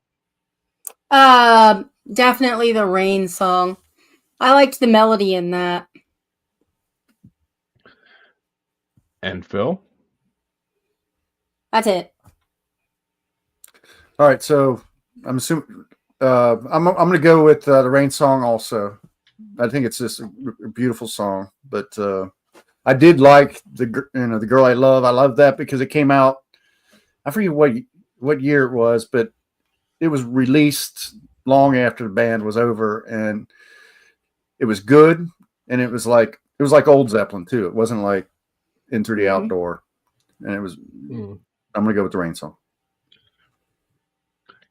Definitely the Rain song. I liked the melody in that. And Phil? That's it. All right, so I'm assuming I'm going to go with the Rain song also. I think it's just a beautiful song, but I did like the Girl I Love. I love that because it came out. I forget what year it was, but it was released long after the band was over, and it was good. And it was like old Zeppelin too. It wasn't like Into the Outdoor, and it was. I'm gonna go with the Rain song.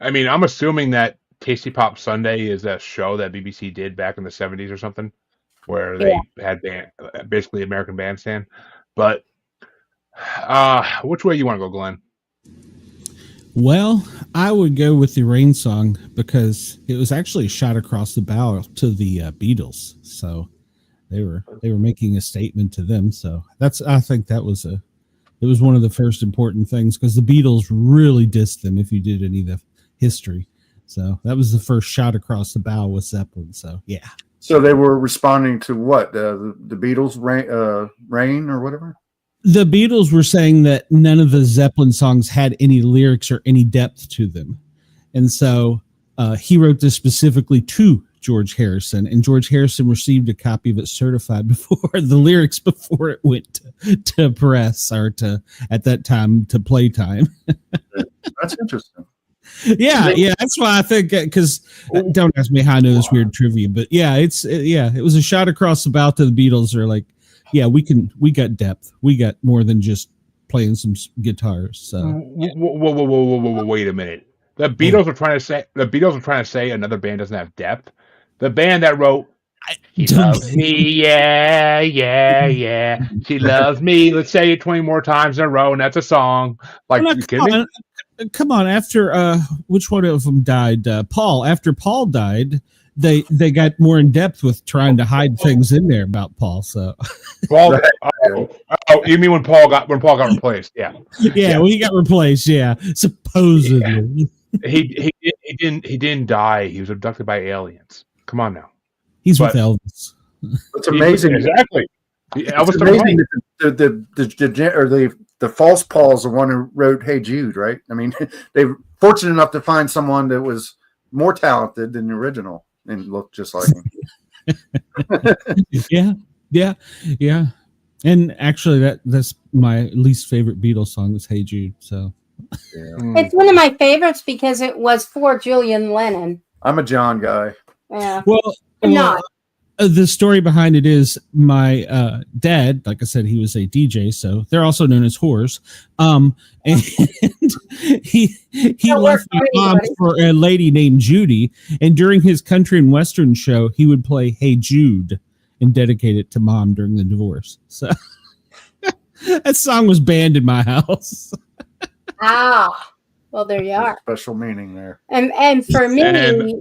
I mean, I'm assuming that Tasty Pop Sunday is that show that BBC did back in the 70s or something, where they had basically American Bandstand. But which way you want to go, Glenn? Well, I would go with the Rain song because it was actually a shot across the bow to the Beatles. So they were making a statement to them. So I think it was one of the first important things because the Beatles really dissed them if you did any of the history. So that was the first shot across the bow with Zeppelin. So yeah. So they were responding to what the Beatles' Rain or whatever. The Beatles were saying that none of the Zeppelin songs had any lyrics or any depth to them. And so he wrote this specifically to George Harrison, and George Harrison received a copy of it certified before it went to press or at that time to Playtime. That's interesting. Yeah. That's why I think because don't ask me how I know this weird trivia, but yeah, it was a shot across the bow to the Beatles. They're like, yeah, we got depth. We got more than just playing some guitars. So whoa, wait a minute. The Beatles are trying to say another band doesn't have depth. The band that wrote "She loves me, yeah. She loves me. Let's say it 20 more times in a row, and that's a song." Like, you kidding me? Come on. After which one of them died? Paul. After Paul died, they got more in depth with trying to hide things in there about Paul. So Paul. You mean when Paul got replaced? Yeah. When he got replaced. Yeah, supposedly. He didn't die. He was abducted by aliens. Come on now. He's with Elvis. It's amazing. Exactly. It's amazing that the false Paul's the one who wrote "Hey Jude," right? I mean, they were fortunate enough to find someone that was more talented than the original and looked just like him. Yeah. And actually, that's my least favorite Beatles song is "Hey Jude." So it's one of my favorites because it was for Julian Lennon. I'm a John guy. Yeah. Well, not. The story behind it is my dad, like I said, he was a DJ, so they're also known as whores. And he left my mom for a lady named Judy, and during his country and western show, he would play "Hey Jude" and dedicate it to mom during the divorce. So that song was banned in my house. Well, there you are. Special meaning there. And for me,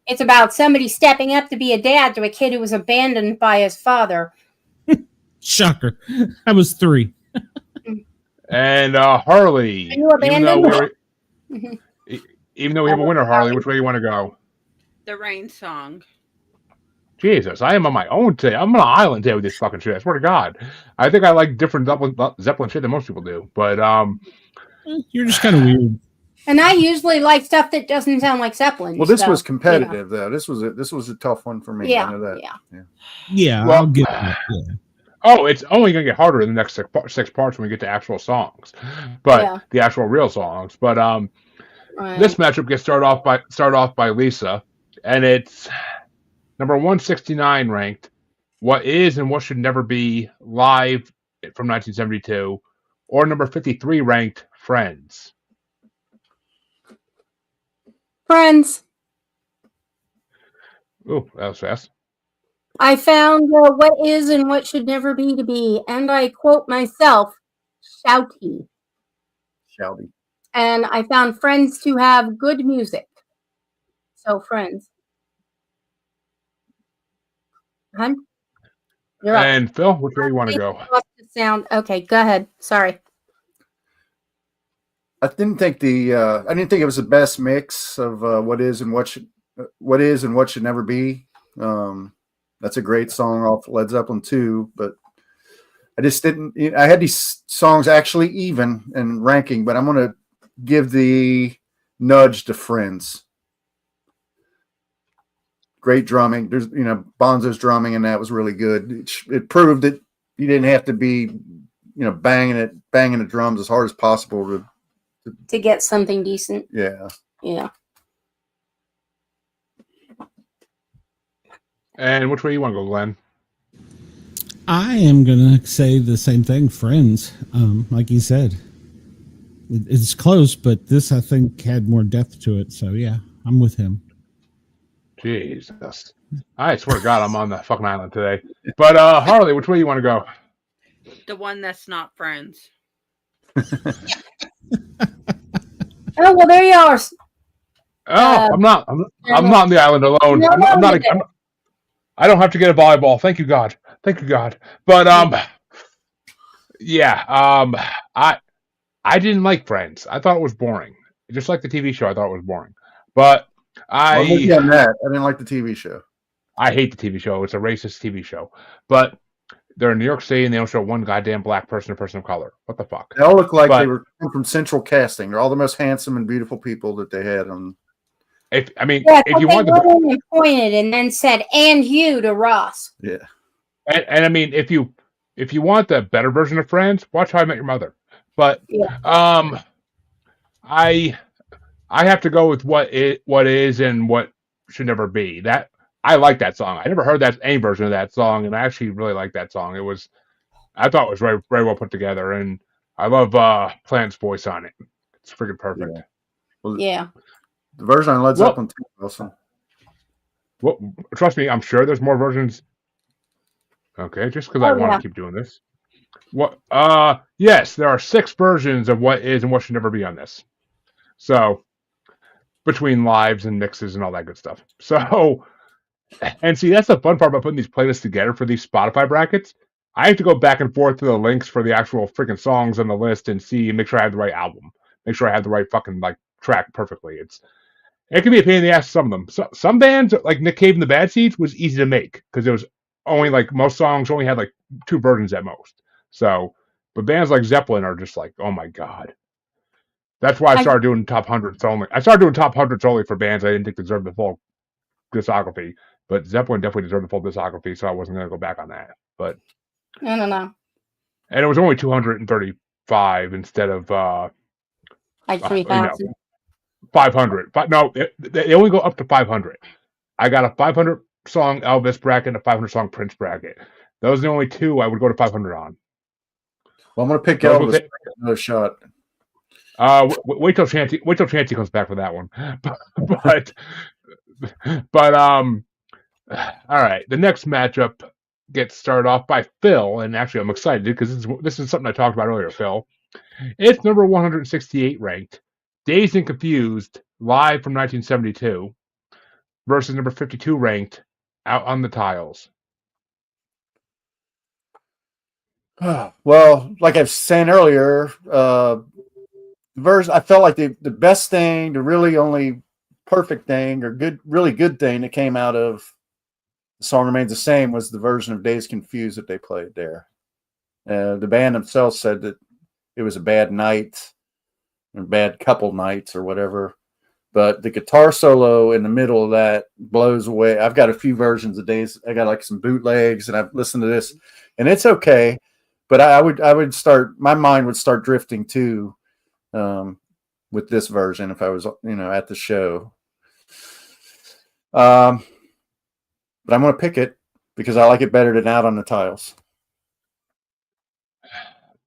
it's about somebody stepping up to be a dad to a kid who was abandoned by his father. Shocker. I was 3. And Harley, Are you abandoned? even though we have a winner, Harley, which way do you want to go? The Rain song. Jesus, I am on my own today. I'm on an island today with this fucking shit. I swear to God. I think I like different Zeppelin shit than most people do. But you're just kind of weird. And I usually like stuff that doesn't sound like Zeppelin. Well, this was competitive, though. This was a tough one for me. Yeah, I know that. Yeah, well, I'll get that. Yeah. Oh, it's only going to get harder in the next 6 parts when we get to actual songs, but the actual real songs. But this matchup gets started off by Lisa, and it's number 169 ranked. What is and what should never be live from 1972, or number 53 ranked Friends. Friends. Oh, that was fast. I found What Is and What Should Never Be to Be, and I quote myself, shouty. Shelby. And I found Friends to have good music. So, Friends. Hun? You're up. And Phil, which way you want to go? Sound. Okay, go ahead. Sorry. I didn't think it was the best mix of what is and what should never be. That's a great song off Led Zeppelin 2, but I just didn't. I had these songs actually even in ranking, but I'm going to give the nudge to Friends. Great drumming. There's Bonzo's drumming, and that was really good. It proved that you didn't have to be banging the drums as hard as possible to get something decent. Yeah. And which way you want to go, Glenn? I am gonna say the same thing. Friends, like you said, it's close, but this I think had more depth to it. So yeah, I'm with him. Jesus, I swear to God, I'm on the fucking island today. But Harley, which way you want to go? The one that's not Friends. Oh well, there you are. I'm not on the island alone. No, I don't have to get a volleyball. Thank you, God. But yeah. I didn't like Friends. I thought it was boring. Just like the TV show, I thought it was boring. But I'm with you on that. I didn't like the TV show. I hate the TV show. It's a racist TV show. But they're in New York City and they don't show one goddamn black person or person of color. What the fuck? They all look like they were from Central Casting. They're all the most handsome and beautiful people that they had on. If you want to pointed and then said "and you" to Ross. Yeah. And I mean, if you want the better version of Friends, watch How I Met Your Mother. But I have to go with what is and what should never be. That I like that song. I never heard any version of that song, and I actually really like that song. I thought it was very, very well put together, and I love Plant's voice on it. It's freaking perfect. Yeah. Well, yeah. The version on Led Zeppelin 2 also. Well, trust me, I'm sure there's more versions. Okay, just because I want to keep doing this. What? Yes, there are 6 versions of what is and what should never be on this. So, between lives and mixes and all that good stuff. So, and see, that's the fun part about putting these playlists together for these Spotify brackets. I have to go back and forth to the links for the actual freaking songs on the list and make sure I have the right album. Make sure I have the right fucking track perfectly. It can be a pain in the ass to some of them. So, some bands, like Nick Cave and the Bad Seeds, was easy to make because it was only most songs only had 2 versions at most. So, but bands like Zeppelin are just oh my God. That's why I started doing top 100s only. I started doing top 100s only for bands I didn't think deserved the full discography. But Zeppelin definitely deserved the full discography, so I wasn't going to go back on that. But I don't know. And it was only 235 instead of 3,000. 500. But no, they only go up to 500. I got a 500 song Elvis bracket and a 500 song Prince bracket. Those are the only 2 I would go to 500 on. Well, I'm going to pick Elvis. Another shot. Wait till Chanty comes back for that one. But all right. The next matchup gets started off by Phil, and actually I'm excited because this is something I talked about earlier, Phil. It's number 168 ranked, Dazed and Confused, live from 1972, versus number 52 ranked, Out on the Tiles. Well, like I was saying earlier, I felt like the best thing, the really only perfect thing or really good thing that came out of The Song Remains the Same was the version of Dazed Confused that they played there. The band themselves said that it was a bad night or bad couple nights or whatever. But the guitar solo in the middle of that blows away. I've got a few versions of Dazed. I got some bootlegs and I've listened to this and it's okay. But I would start, my mind would start drifting too with this version if I was, at the show. But I'm going to pick it because I like it better than Out on the Tiles.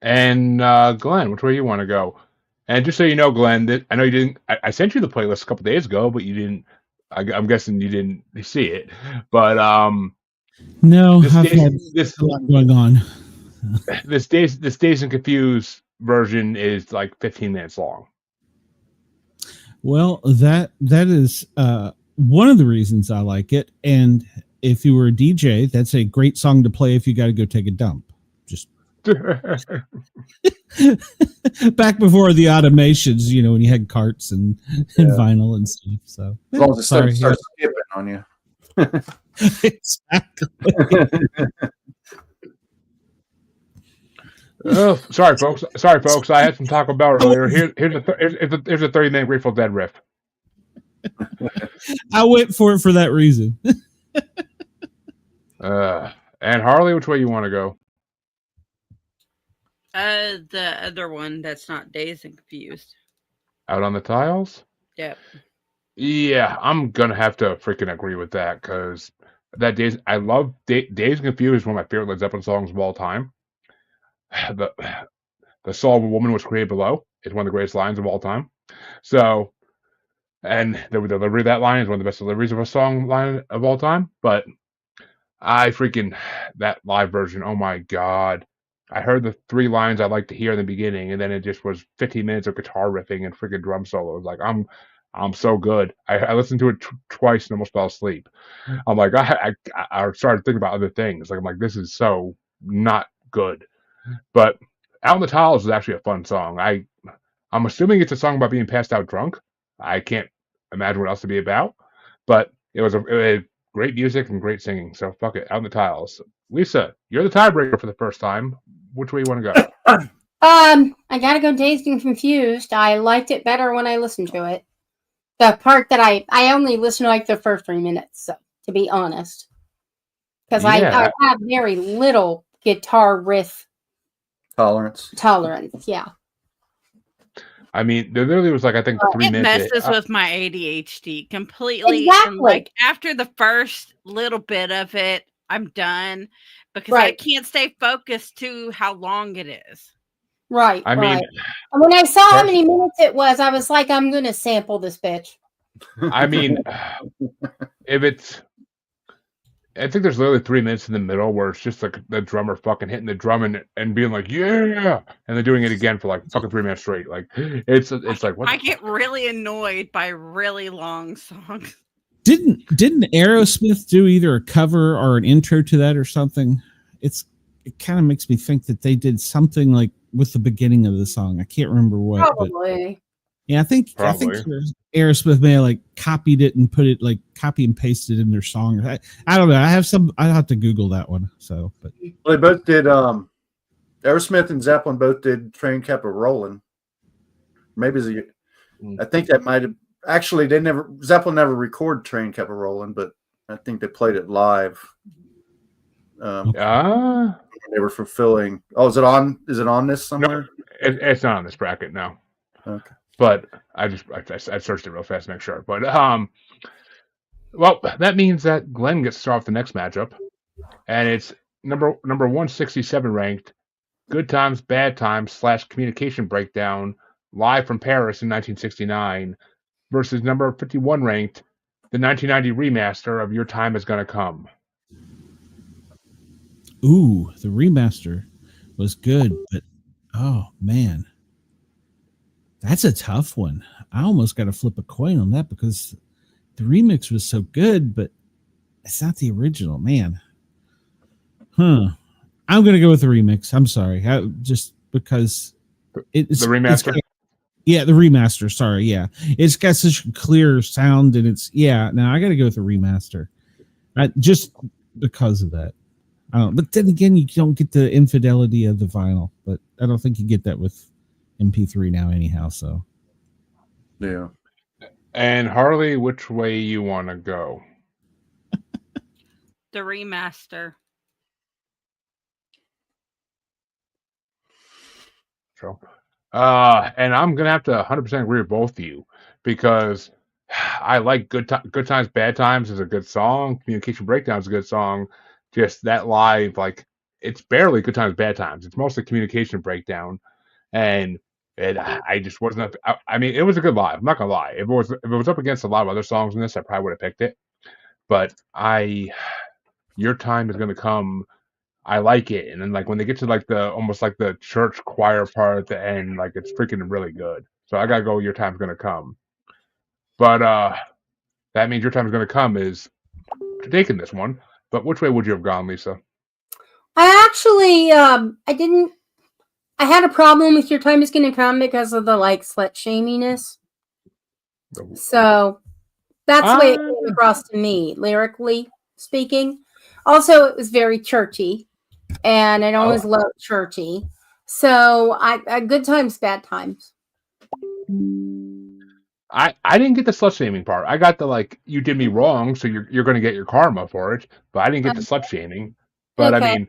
And Glenn, which way you want to go? And just so you know, Glenn, I know you didn't. I sent you the playlist a couple days ago, but you didn't. I'm guessing you didn't see it. But No, This I've Days had this a lot going on. this Days and Confused version is like 15 minutes long. Well, that is one of the reasons I like it. And if you were a DJ, that's a great song to play if you got to go take a dump. Just back before the automations, you know, when you had carts and vinyl and stuff. So As long as it starts skipping on you. Exactly. Oh, sorry, folks. I had some Taco Bell earlier. Here's a 30-minute Grateful Dead riff. I went for it for that reason. And Harley, which way you want to go? The other one that's not Dazed and Confused. Out on the Tiles? Yep. Yeah, I'm gonna have to freaking agree with that because I love Dazed and Confused is one of my favorite Led Zeppelin songs of all time. The soul of a woman was created below is one of the greatest lines of all time. So, and the delivery of that line is one of the best deliveries of a song line of all time. But that live version, oh my God. I heard the 3 lines I like to hear in the beginning, and then it just was 15 minutes of guitar riffing and freaking drum solos. Like, I'm so good. I listened to it twice and almost fell asleep. I'm like, I started thinking about other things. Like, I'm like, this is so not good. But Out on the Tiles is actually a fun song. I'm assuming it's a song about being passed out drunk. I can't imagine what else to be about. But it was great music and great singing. So fuck it, Out on the Tiles. Lisa, you're the tiebreaker for the first time. Which way you want to go? I gotta go Dazed and Confused. I liked it better when I listened to it. The part that I only listened to like the first 3 minutes, so, to be honest. Because I have very little guitar riff tolerance. Yeah. I mean, there literally was like, I think 3 minutes. It messes with my ADHD completely. Exactly. And like after the first little bit of it, I'm done because I can't stay focused to how long it is. Right. I mean, and when I saw how many minutes it was, I was like, I'm going to sample this bitch. I mean, I think there's literally 3 minutes in the middle where it's just like the drummer fucking hitting the drum and being like, yeah, and then doing it again for like fucking 3 minutes straight. Like it's like what? I get really annoyed by really long songs. Didn't Aerosmith do either a cover or an intro to that or something? It kind of makes me think that they did something like with the beginning of the song. I can't remember what. Probably. But yeah, I think Aerosmith may have like copied it and put it like copy and pasted in their song. I don't know. I'll have to Google that one. So, but well, they both did. Aerosmith and Zeppelin both did "Train Kept a Rolling." Maybe I think that might have actually. Zeppelin never recorded "Train Kept a Rolling," but I think they played it live. They were fulfilling. Oh, is it on? Is it on this somewhere? No, it's not on this bracket. No. Okay. But I searched it real fast to make sure. But well, that means that Glenn gets to start off the next matchup, and it's number 167 ranked "Good Times, Bad Times" / Communication Breakdown live from Paris in 1969 versus number 51 ranked the 1990 remaster of "Your Time Is Gonna Come." Ooh, the remaster was good, but oh man. That's a tough one. I almost got to flip a coin on that because the remix was so good, but it's not the original, man. I'm going to go with the remix. I'm sorry. Just because it's the remaster. The remaster. Sorry. Yeah. It's got such a clear sound and no, I got to go with the remaster. Just because of that. But then again, you don't get the infidelity of the vinyl, but I don't think you get that with MP3 now anyhow, so yeah. And Harley, which way you want to go? The remaster. Sure. And I'm gonna have to 100% agree with both of you because I like Good Times, Bad Times is a good song. Communication Breakdown is a good song. Just that live, like it's barely Good Times, Bad Times. It's mostly Communication Breakdown, and I just wasn't. I mean, it was a good live. I'm not gonna lie. If it was up against a lot of other songs in this, I probably would have picked it. But Your Time Is Gonna Come. I like it, and then like when they get to like the almost like the church choir part at the end, like it's freaking really good. So I gotta go. Your Time's Gonna Come, but that means Your Time's Gonna Come is taking this one. But which way would you have gone, Lisa? I actually, I didn't. I had a problem with Your Time Is Gonna Come because of the like slut shaminess. So that's the way it came across to me, lyrically speaking. Also, it was very churchy, and I always loved churchy. So I good times, bad times. I didn't get the slut shaming part. I got the like you did me wrong, so you're going to get your karma for it. But I didn't get the slut shaming. But Okay.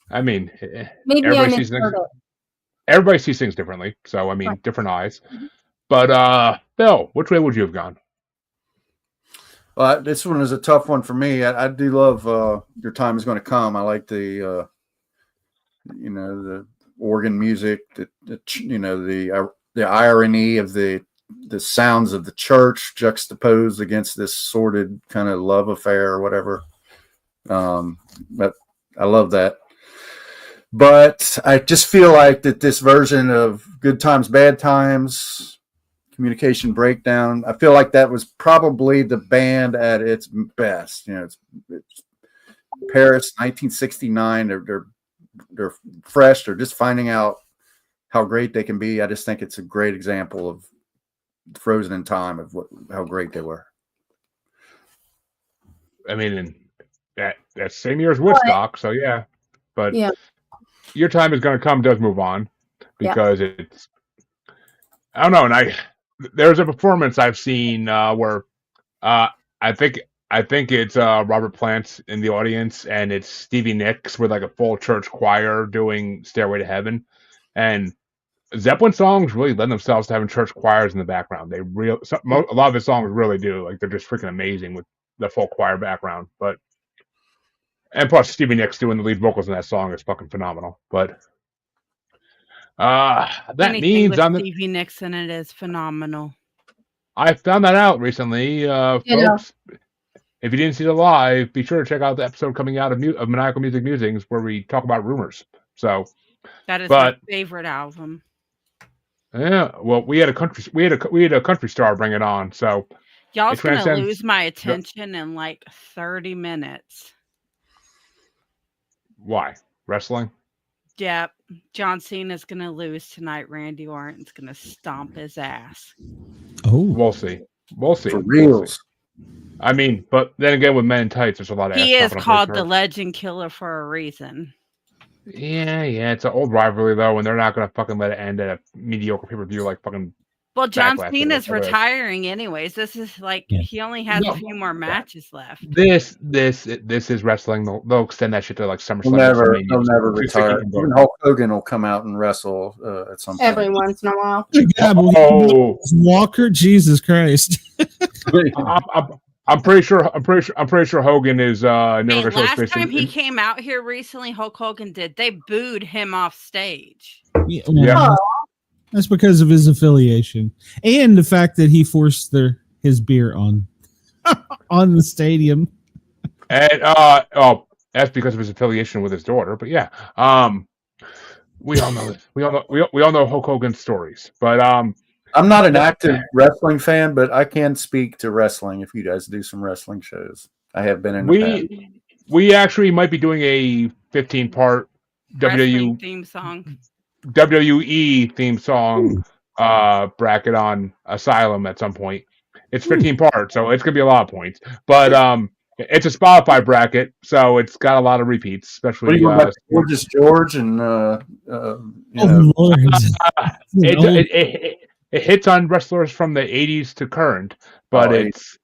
I mean, Maybe I everybody sees things. misheard it. Everybody sees things differently. So I mean, Right. different eyes. But Bill, which way would you have gone? Well, this one is a tough one for me. I do love Your Time Is Going to Come. I like the the organ music, the irony of the sounds of the church juxtaposed against this sordid kind of love affair or whatever. But I love that. But I just feel like that this version of Good Times, Bad Times, Communication Breakdown, I feel like that was probably the band at its best. It's Paris, 1969. They're fresh. They're just finding out how great they can be. I just think it's a great example of frozen in time of how great they were. I mean, that same year as Woodstock, so yeah. But Yeah. Your Time Is Gonna Come does move on because it's. I don't know, and there's a performance I've seen where I think it's Robert Plant in the audience, and it's Stevie Nicks with like a full church choir doing Stairway to Heaven, and Zeppelin songs really lend themselves to having church choirs in the background. A lot of his songs really do. Like they're just freaking amazing with the full choir background. And plus Stevie Nicks doing the lead vocals in that song is fucking phenomenal. But that Anything means with I'm Stevie Nicks in it is phenomenal. I found that out recently, folks. If you didn't see the live, be sure to check out the episode coming out of Maniacal Music Musings where we talk about rumors. So that is my favorite album. Yeah, well, we had a country star bring it on, so y'all's gonna lose my attention in like 30 minutes. Why? Wrestling? Yep. John Cena's gonna lose tonight. Randy Orton's gonna stomp his ass. Oh, we'll see. For reals. I mean, but then again, with Men in Tights, there's a lot of. He is called the Legend Killer for a reason. Yeah, it's an old rivalry though, and they're not gonna fucking let it end at a mediocre pay-per-view like fucking. Well, John Cena's retiring anyways. This is like he only has a few more matches left. This is wrestling. They'll extend that shit to like SummerSlam. They'll never retire. Even Hulk Hogan will come out and wrestle at some point. Every once in a while. Walker, Jesus Christ! I'm pretty sure Hogan is never going to show his face. Last time he came out here recently, Hulk Hogan did. They booed him off stage. Yeah. That's because of his affiliation and the fact that he forced his beer on the stadium. And that's because of his affiliation with his daughter. But yeah, we all know we all know Hulk Hogan's stories. But I'm not an active wrestling fan, but I can speak to wrestling if you guys do some wrestling shows. I have been in the past. We actually might be doing a 15-part WWE theme song bracket on Asylum at some point. It's 15 parts, so it's gonna be a lot of points. But it's a Spotify bracket, so it's got a lot of repeats, especially Gorgeous George and it hits on wrestlers from the 80s to current, but it's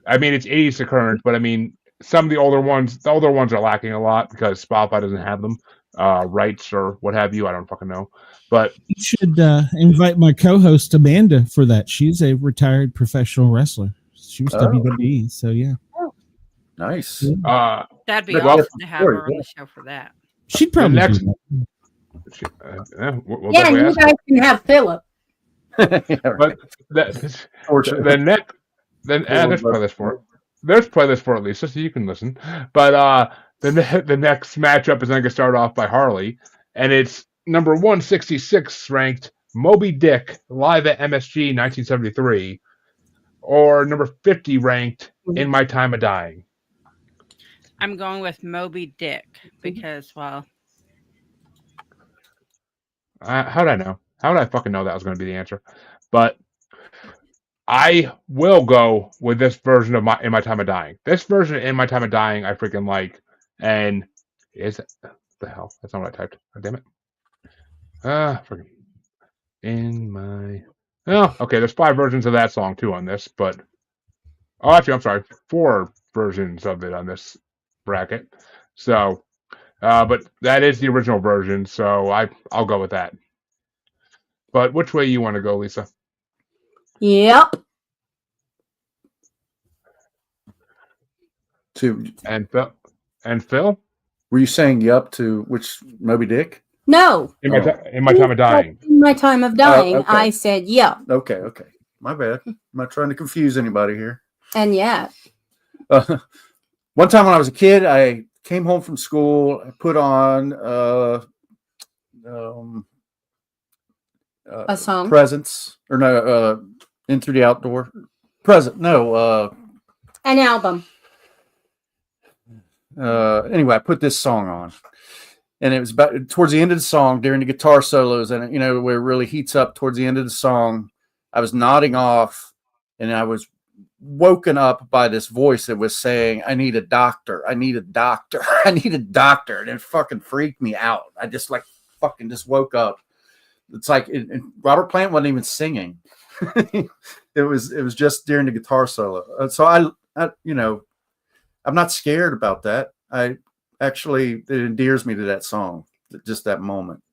80s to current, but I mean some of the older ones are lacking a lot because Spotify doesn't have them. Rights or what have you, I don't fucking know. But you should invite my co-host Amanda for that. She's a retired professional wrestler. She was WWE, so yeah. Nice. That'd be awesome to have her on the show for that. She'd probably you guys can have Philip. But there's probably this for it. there's playlist for it, Lisa, so you can listen. But the next matchup is going to start off by Harley, and it's number 166 ranked Moby Dick live at MSG 1973, or number 50 ranked In My Time of Dying. I'm going with Moby Dick because, well, How did I know? How did I fucking know that was going to be the answer? But I will go with this version of In My Time of Dying. This version of In My Time of Dying, I freaking like. And is it the hell? That's not what I typed. God damn it. Freaking In My. Oh, okay. There's 5 versions of that song too on this, but actually, I'm sorry, 4 versions of it on this bracket. So, but that is the original version, so I'll go with that. But which way you want to go, Lisa? Yep. And Phil? Were you saying yup to which Moby Dick? No. In my time of dying. In my time of dying, okay. I said yep. Okay. My bad. I'm not trying to confuse anybody here. And yeah. One time when I was a kid, I came home from school. I put on A song. Presents or no In Through the Outdoor Present. No. An album. Anyway, I put this song on, and it was about towards the end of the song during the guitar solos, and where it really heats up towards the end of the song. I was nodding off, and I was woken up by this voice that was saying, "I need a doctor. I need a doctor. I need a doctor," and it fucking freaked me out. I just fucking just woke up. It's like Robert Plant wasn't even singing. It was just during the guitar solo. So I I'm not scared about that. It endears me to that song, just that moment.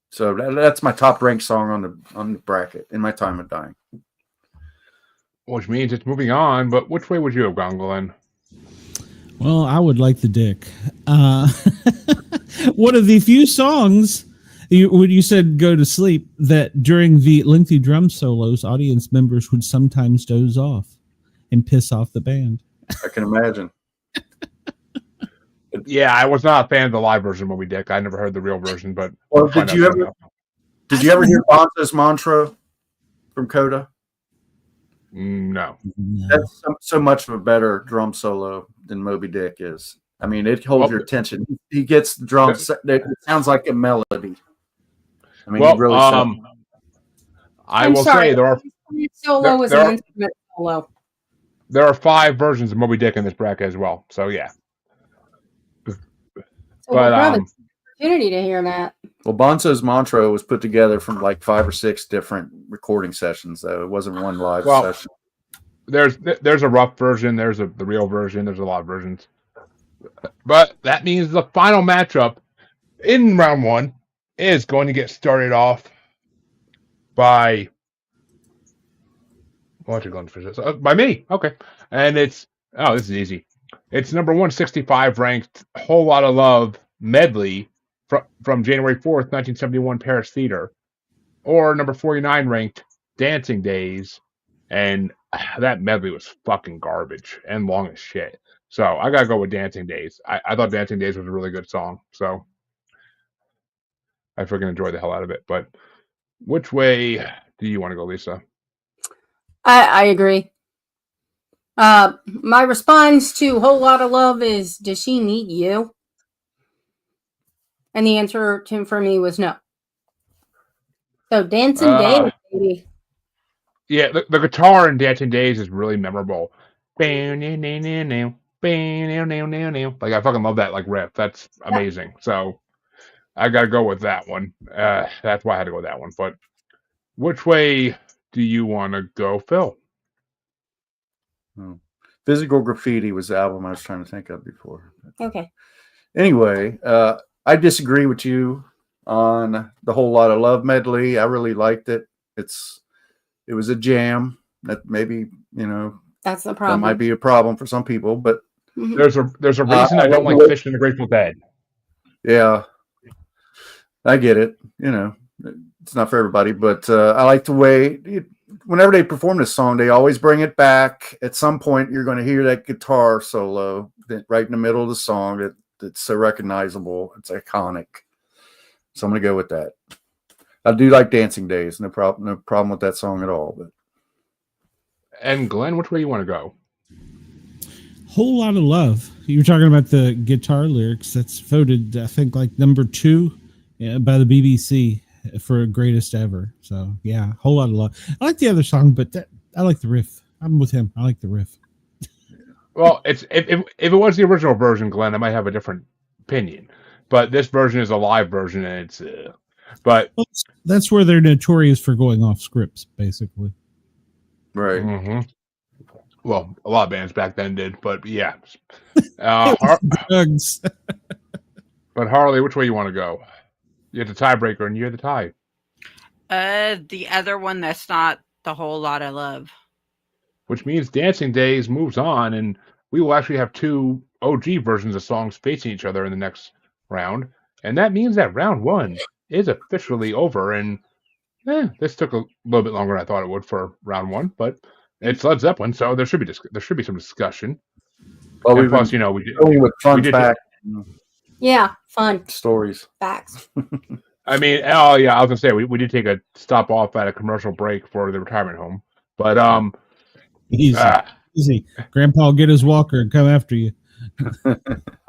So that's my top ranked song on the bracket, In My Time of Dying. Which means it's moving on, but which way would you have gone, Glenn? Well, I would like the Dick. One of the few songs when you said go to sleep, that during the lengthy drum solos, audience members would sometimes doze off and piss off the band. I can imagine. Yeah, I was not a fan of the live version of Moby Dick. I never heard the real version, but well, did you ever hear Bonzo's mantra from Coda? No. That's so much of a better drum solo than Moby Dick is. I mean, it holds your attention. He gets the drums. It sounds like a melody. I mean, really. I will say there are solo is an instrument solo. There are 5 versions of Moby Dick in this bracket as well. So yeah. So but opportunity to hear that. Well, Bonzo's mantra was put together from like 5 or 6 different recording sessions, though it wasn't one live session. There's a rough version. There's the real version. There's a lot of versions. But that means the final matchup in round 1 is going to get started off by by me. Okay, and it's this is easy. It's number 165 ranked Whole Lotta Love medley from January 4th, 1971 Paris Theater, or number 49 ranked Dancing Days, and that medley was fucking garbage and long as shit. So I gotta go with Dancing Days. I thought Dancing Days was a really good song, so I freaking enjoyed the hell out of it. But which way do you want to go, Lisa? I agree. My response to Whole Lotta Love is, does she need you? And the answer for me was no. So Dancing Days, baby. Yeah, the guitar in Dancing Days is really memorable. Like I fucking love that riff. That's amazing. So I gotta go with that one. That's why I had to go with that one. But which way do you want to go, Phil? Physical Graffiti was the album I was trying to think of before. Okay. Anyway, I disagree with you on the Whole Lotta Love medley. I really liked it. It was a jam. That maybe that's the problem. That might be a problem for some people, but there's a reason I don't like Fish and the Grateful Dead. Yeah, I get it. It's not for everybody, but I like the way whenever they perform this song, they always bring it back. At some point, you're going to hear that guitar solo right in the middle of the song that's so recognizable. It's iconic. So I'm going to go with that. I do like Dancing Days. No problem with that song at all. But And Glenn, which way you want to go? Whole Lot of Love. You were talking about the guitar lyrics. That's voted, I think, like number 2 by the BBC for greatest ever. So yeah, Whole Lot of Love. I like the other song, but I like the riff. I'm with him. I like the riff. Well, it's if it was the original version, Glenn, I might have a different opinion. But this version is a live version, and it's. But that's where they're notorious for going off scripts, basically. right. Mm-hmm. Well, a lot of bands back then did, but yeah. Drugs. But Harley, which way you want to go? You're the tiebreaker, and you're the tie. The other one that's not the Whole Lot of Love. Which means Dancing Days moves on, and we will actually have 2 OG versions of songs facing each other in the next round. And that means that round 1 is officially over. And this took a little bit longer than I thought it would for round 1, but it's Led Zeppelin, so there should be some discussion. Well, and plus, we did with fun facts. Yeah, fun Stories. facts. I mean, oh yeah, I was gonna say we did take a stop off at a commercial break for the retirement home, but easy. Grandpa will get his walker and come after you.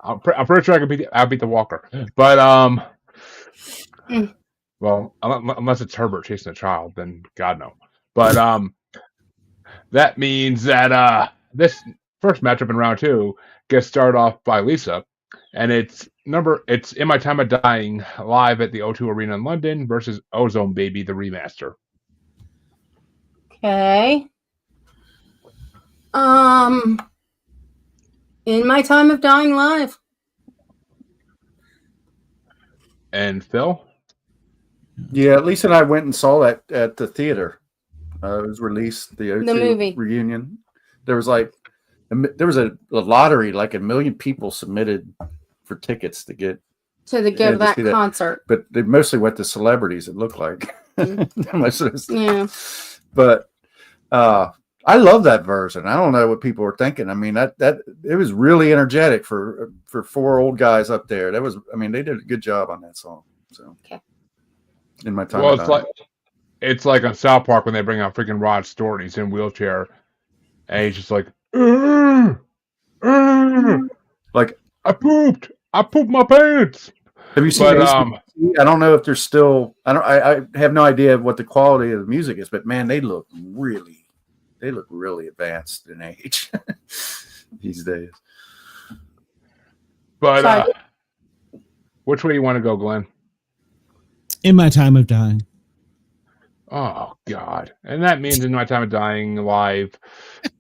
I'm pretty sure I'll beat the walker, but well, unless it's Herbert chasing a child, then God no. But that means that this first matchup in round 2 gets started off by Lisa, and it's In My Time of Dying live at the O2 Arena in London versus Ozone Baby, the remaster. Okay. In My Time of Dying live. And Phil? Yeah, Lisa and I went and saw that at the theater. It was released, the O2 movie reunion. There was a lottery, like 1 million people submitted for tickets to get to go to that concert. But they mostly went to celebrities, it looked like. Yeah. But I love that version. I don't know what people were thinking. I mean, that it was really energetic for 4 old guys up there. They did a good job on that song. So okay. In My Time. Well, it's like on South Park when they bring out freaking Rod Stewart and he's in a wheelchair and he's just like, like I pooped my pants. Have you seen? I don't know if they're still. I have no idea what the quality of the music is, but man, they look really advanced in age these days. But which way you want to go, Glenn? In My Time of Dying. Oh God! And that means In My Time of Dying live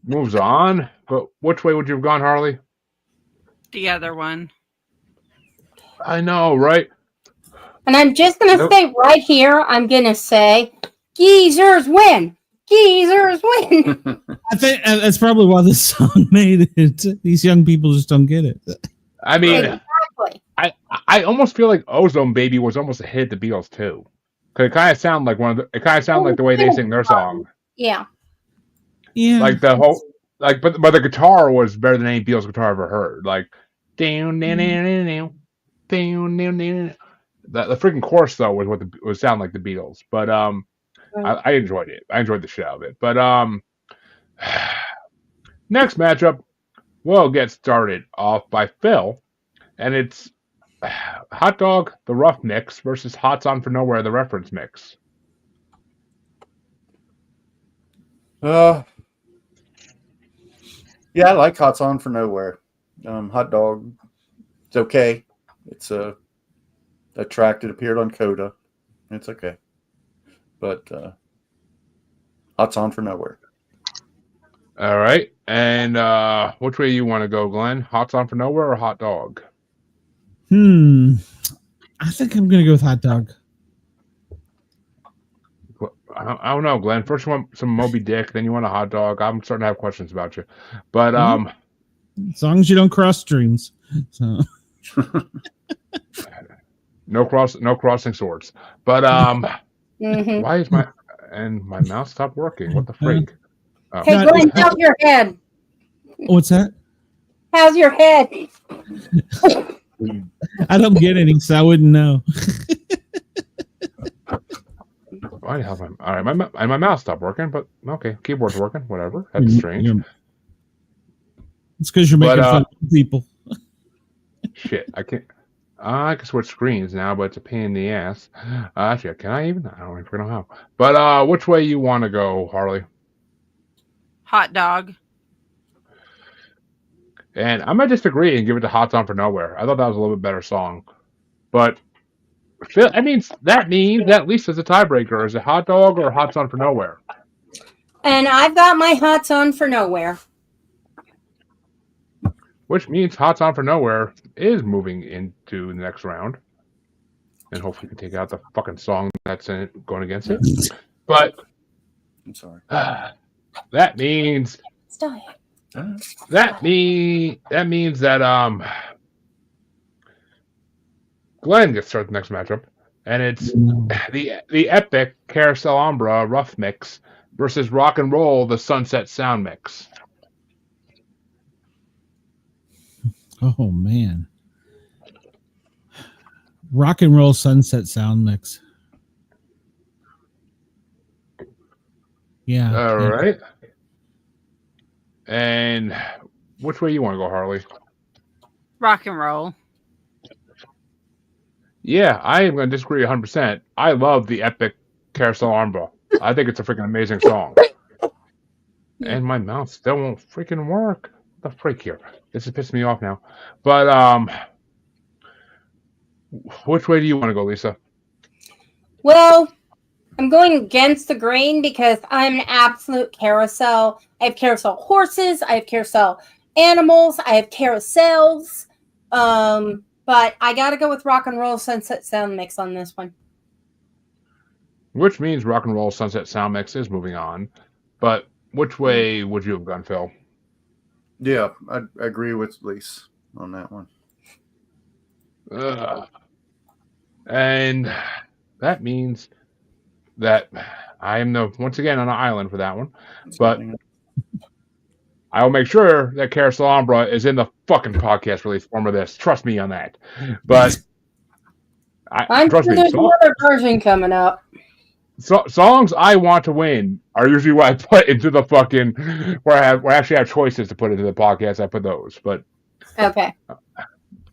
moves on. But which way would you have gone, Harley? The other one. I know, right? And I'm just gonna say right here, I'm gonna say, geezers win. Geezers win. I think that's probably why this song made it. These young people just don't get it. I mean, exactly. I almost feel like Ozone Baby was almost a hit at the Beatles too. Cause it kind of sounded like like the way they sing their song. Yeah. Yeah. Like the whole but the guitar was better than any Beatles guitar I've ever heard. Like down. The freaking chorus though was would sound like the Beatles. But I enjoyed it. I enjoyed the shit out of it. But next matchup will get started off by Phil, and it's Hot Dog, the rough mix, versus Hot's On For Nowhere, the reference mix. Yeah, I like Hot's On For Nowhere. Hot Dog, it's okay. It's a track that appeared on Coda. It's okay. But Hot's On For Nowhere. All right. And which way you want to go, Glenn? Hot's On For Nowhere or Hot Dog? I think I'm going to go with Hot Dog. I don't know, Glenn. First you want some Moby Dick, then you want a hot dog. I'm starting to have questions about you. But as long as you don't cross streams. So no crossing swords. But why is my And my mouse stopped working. What the freak? Oh. Hey, Glenn, how's your head? What's that? How's your head? I don't get any, so I wouldn't know. Why the hell am I? All right, my mouse stopped working, but okay, keyboard's working. Whatever. That's strange. It's because you're making fun of people. Shit, I can't. I can switch screens now, but it's a pain in the ass. Actually, can I even? I don't even know how. But which way you want to go, Harley? Hot dog. And I might disagree and give it to Hot Song for Nowhere. I thought that was a little bit better song. But that means that Lisa's a tiebreaker. Is it Hot Dog or Hot Song for Nowhere? And I've got my Hot Song for Nowhere. Which means Hot Song for Nowhere is moving into the next round. And hopefully we can take out the fucking song that's in it, going against it. But I'm sorry. That means that means that Glenn gets started the next matchup, and it's the epic Carousel Umbra rough mix versus Rock and Roll the Sunset Sound mix. Oh man, Rock and Roll Sunset Sound mix. Yeah. All right. And which way you want to go, Harley? Rock and Roll. Yeah, I am going to disagree 100%. I love the epic Carousel Umbra. I think it's a freaking amazing song. And my mouse still won't freaking work. What the freak here? This is pissing me off now. But which way do you want to go, Lisa? Well, I'm going against the grain because I'm an absolute carousel. I have carousel horses. I have carousel animals. I have carousels. But I got to go with Rock and Roll Sunset Sound Mix on this one. Which means Rock and Roll Sunset Sound Mix is moving on. But which way would you have gone, Phil? Yeah, I agree with Lise on that one. And that means that I am once again on an island for that one. But I will make sure that Carousel Umbra is in the fucking podcast release form of this. Trust me on that. But I'm sure there's another version coming up. Songs I want to win are usually what I put into the fucking where I actually have choices to put into the podcast. I put those, but okay.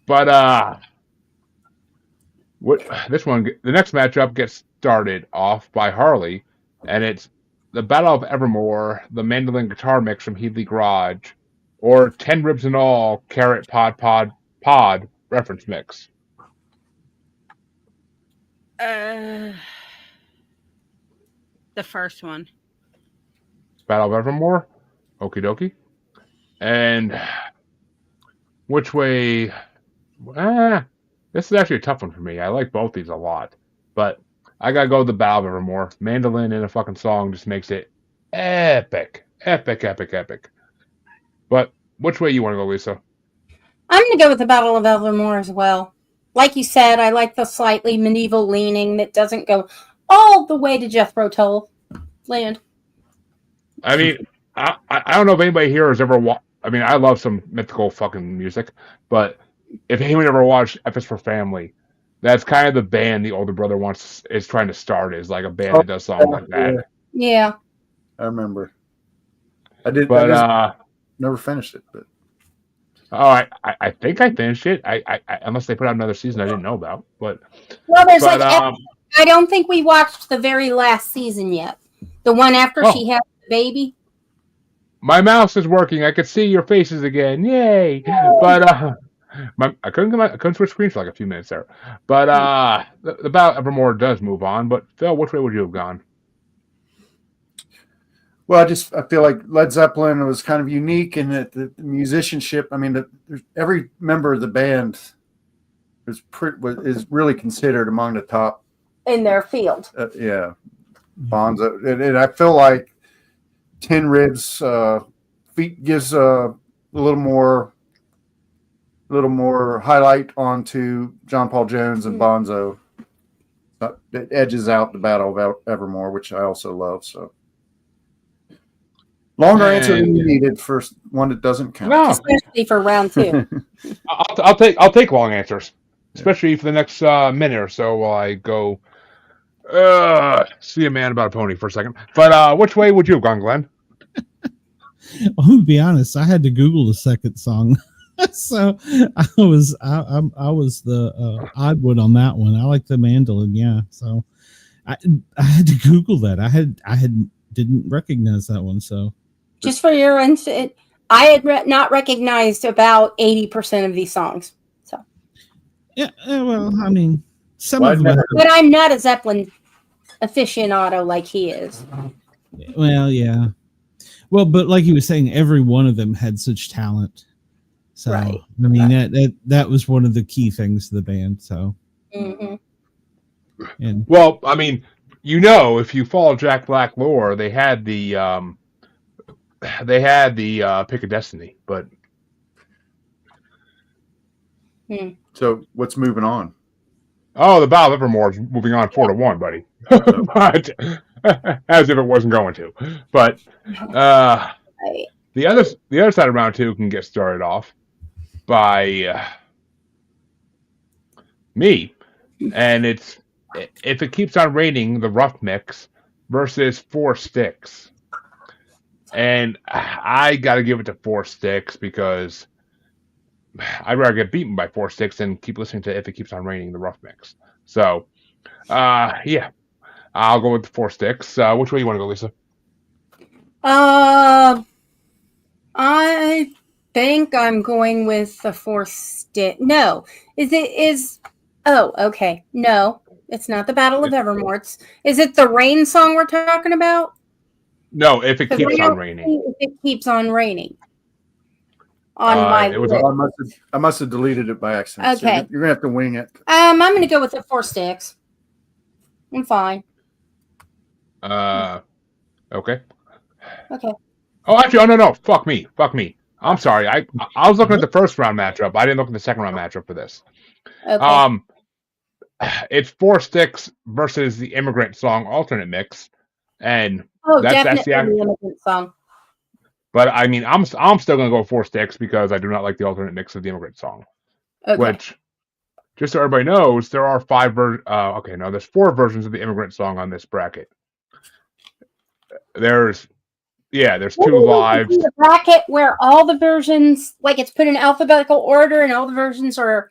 But the next matchup gets started off by Harley, and it's the Battle of Evermore, the mandolin guitar mix from Headley Garage, or 10 Ribs and All Carrot Pod reference mix. The first one. Battle of Evermore? Okie dokie. And which way? This is actually a tough one for me. I like both these a lot. But I gotta go with the Battle of Evermore. Mandolin in a fucking song just makes it epic. Epic, epic, epic. But which way you want to go, Lisa? I'm going to go with the Battle of Evermore as well. Like you said, I like the slightly medieval leaning that doesn't go all the way to Jethro Tull land. I mean, I don't know if anybody here has ever watched. I mean, I love some mythical fucking music, but if anyone ever watched F is for Family, that's kind of the band the older brother is trying to start, is like a band that does songs like that. Yeah. I remember. I did, but never finished it. But I think I finished it. I unless they put out another season I didn't know about. But there's I don't think we watched the very last season yet. The one after she had the baby. My mouse is working. I could see your faces again. Yay! But I couldn't switch screens for like a few minutes there. But the Battle of Evermore does move on. But Phil, which way would you have gone? Well, I feel like Led Zeppelin was kind of unique in that the musicianship. I mean, every member of the band is really considered among the top in their field. Yeah, Bonzo, and I feel like 10 Ribs gives a little more highlight onto John Paul Jones and Bonzo. it edges out the Battle of Evermore, which I also love. So longer answer than you needed for one that doesn't count. No. Especially for round 2. I'll take long answers, especially for the next minute or so while I go see a man about a pony for a second. But which way would you have gone, Glenn? Well, to be honest, I had to Google the second song, so I was the odd one on that one. I like the mandolin, yeah. So I had to Google that. I didn't recognize that one. So Just for your insight, I had not recognized about 80% of these songs. So yeah, well, I mean, some of them. But I'm not a Zeppelin aficionado like he is. Well, yeah. Well, but like he was saying, every one of them had such talent. So Right. I mean that was one of the key things of the band. So and Well, I mean, if you follow Jack Black lore, they had the Pick of Destiny, but So what's moving on? the Battle of Evermore is moving on 4-1, buddy. But, as if it wasn't going to. But the other side of round 2 can get started off by me, and it's if it keeps on raining, the rough mix versus 4 Sticks. And I got to give it to 4 Sticks because I'd rather get beaten by 4 Sticks than keep listening to If It Keeps on Raining, the rough mix. So, yeah, I'll go with the 4 Sticks. Which way you want to go, Lisa? I think I'm going with the 4 Stick. No, oh, okay. No, it's not the Battle of Evermore. Is it the rain song we're talking about? No, If It Keeps on Raining. If It Keeps on Raining. On my list. I must have deleted it by accident. Okay. So you're gonna have to wing it. I'm gonna go with the 4 Sticks. I'm fine. Okay. Okay. Oh, actually, no. Fuck me. I'm sorry. I was looking at the first round matchup. I didn't look at the second round matchup for this. Okay. It's 4 Sticks versus the Immigrant Song alternate mix, and that's the Immigrant Song. But I mean, I'm still gonna go 4 Sticks because I do not like the alternate mix of the Immigrant Song. Okay. Which, just so everybody knows, there are 5 there's 4 versions of the Immigrant Song on this bracket. There's 2 lives. The bracket where all the versions, like it's put in alphabetical order, and all the versions are.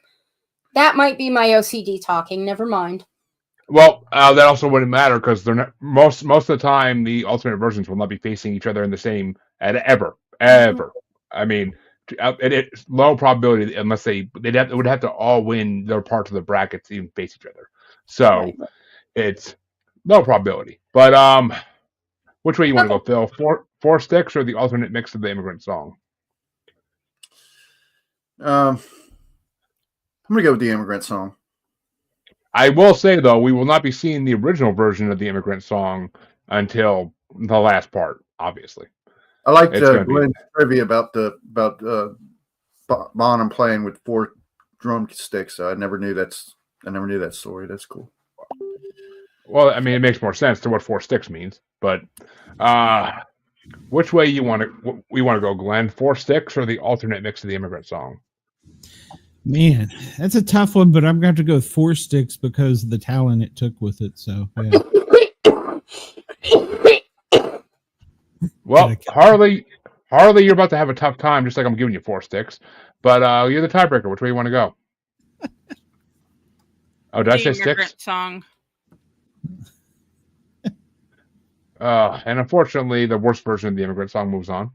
That might be my OCD talking. Never mind. Well, that also wouldn't matter because they're not, most of the time the alternate versions will not be facing each other in the same ever. I mean, it's low probability unless it would have to all win their parts of the bracket to even face each other. So it's low probability. But which way you want to go, Phil? 4 Sticks or the alternate mix of the Immigrant Song? I'm gonna go with the Immigrant Song. I will say though, we will not be seeing the original version of the Immigrant Song until the last part, obviously. I like Glenn's trivia about Bonham playing with 4 drumsticks. I never knew that story. That's cool. Well, I mean, it makes more sense to what 4 Sticks means. But which way we want to go, Glenn? 4 Sticks or the alternate mix of the Immigrant Song? Man, that's a tough one, but I'm going to have to go with 4 Sticks because of the talent it took with it. So, yeah. Well, Harley, you're about to have a tough time, just like I'm giving you 4 Sticks. But you're the tiebreaker. Which way you want to go? Oh, did I say Sticks? Song. And unfortunately, the worst version of the Immigrant Song moves on.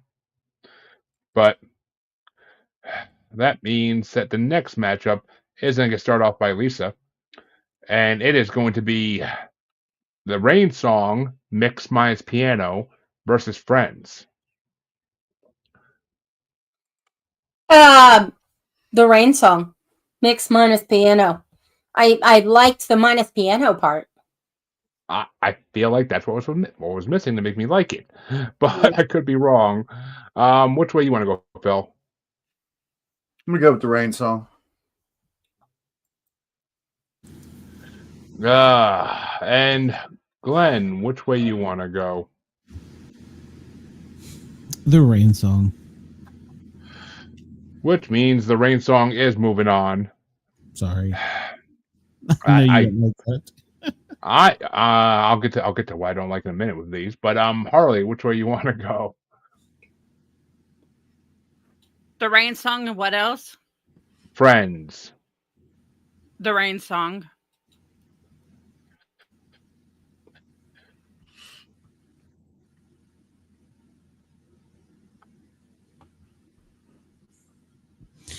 But that means that the next matchup is going to get started off by Lisa. And it is going to be the Rain Song, mix minus piano, versus Friends. The Rain Song, mix minus piano. I liked the minus piano part. I feel like that's what was missing to make me like it. But I could be wrong. Which way you want to go, Phil? I'm gonna go with the Rain Song. And Glenn, which way you want to go? The Rain Song. Which means the Rain Song is moving on. Sorry. I know you don't like that. I'll get to why I don't like in a minute with these, but Harley, which way you want to go? The Rain Song and what else? Friends. The Rain Song.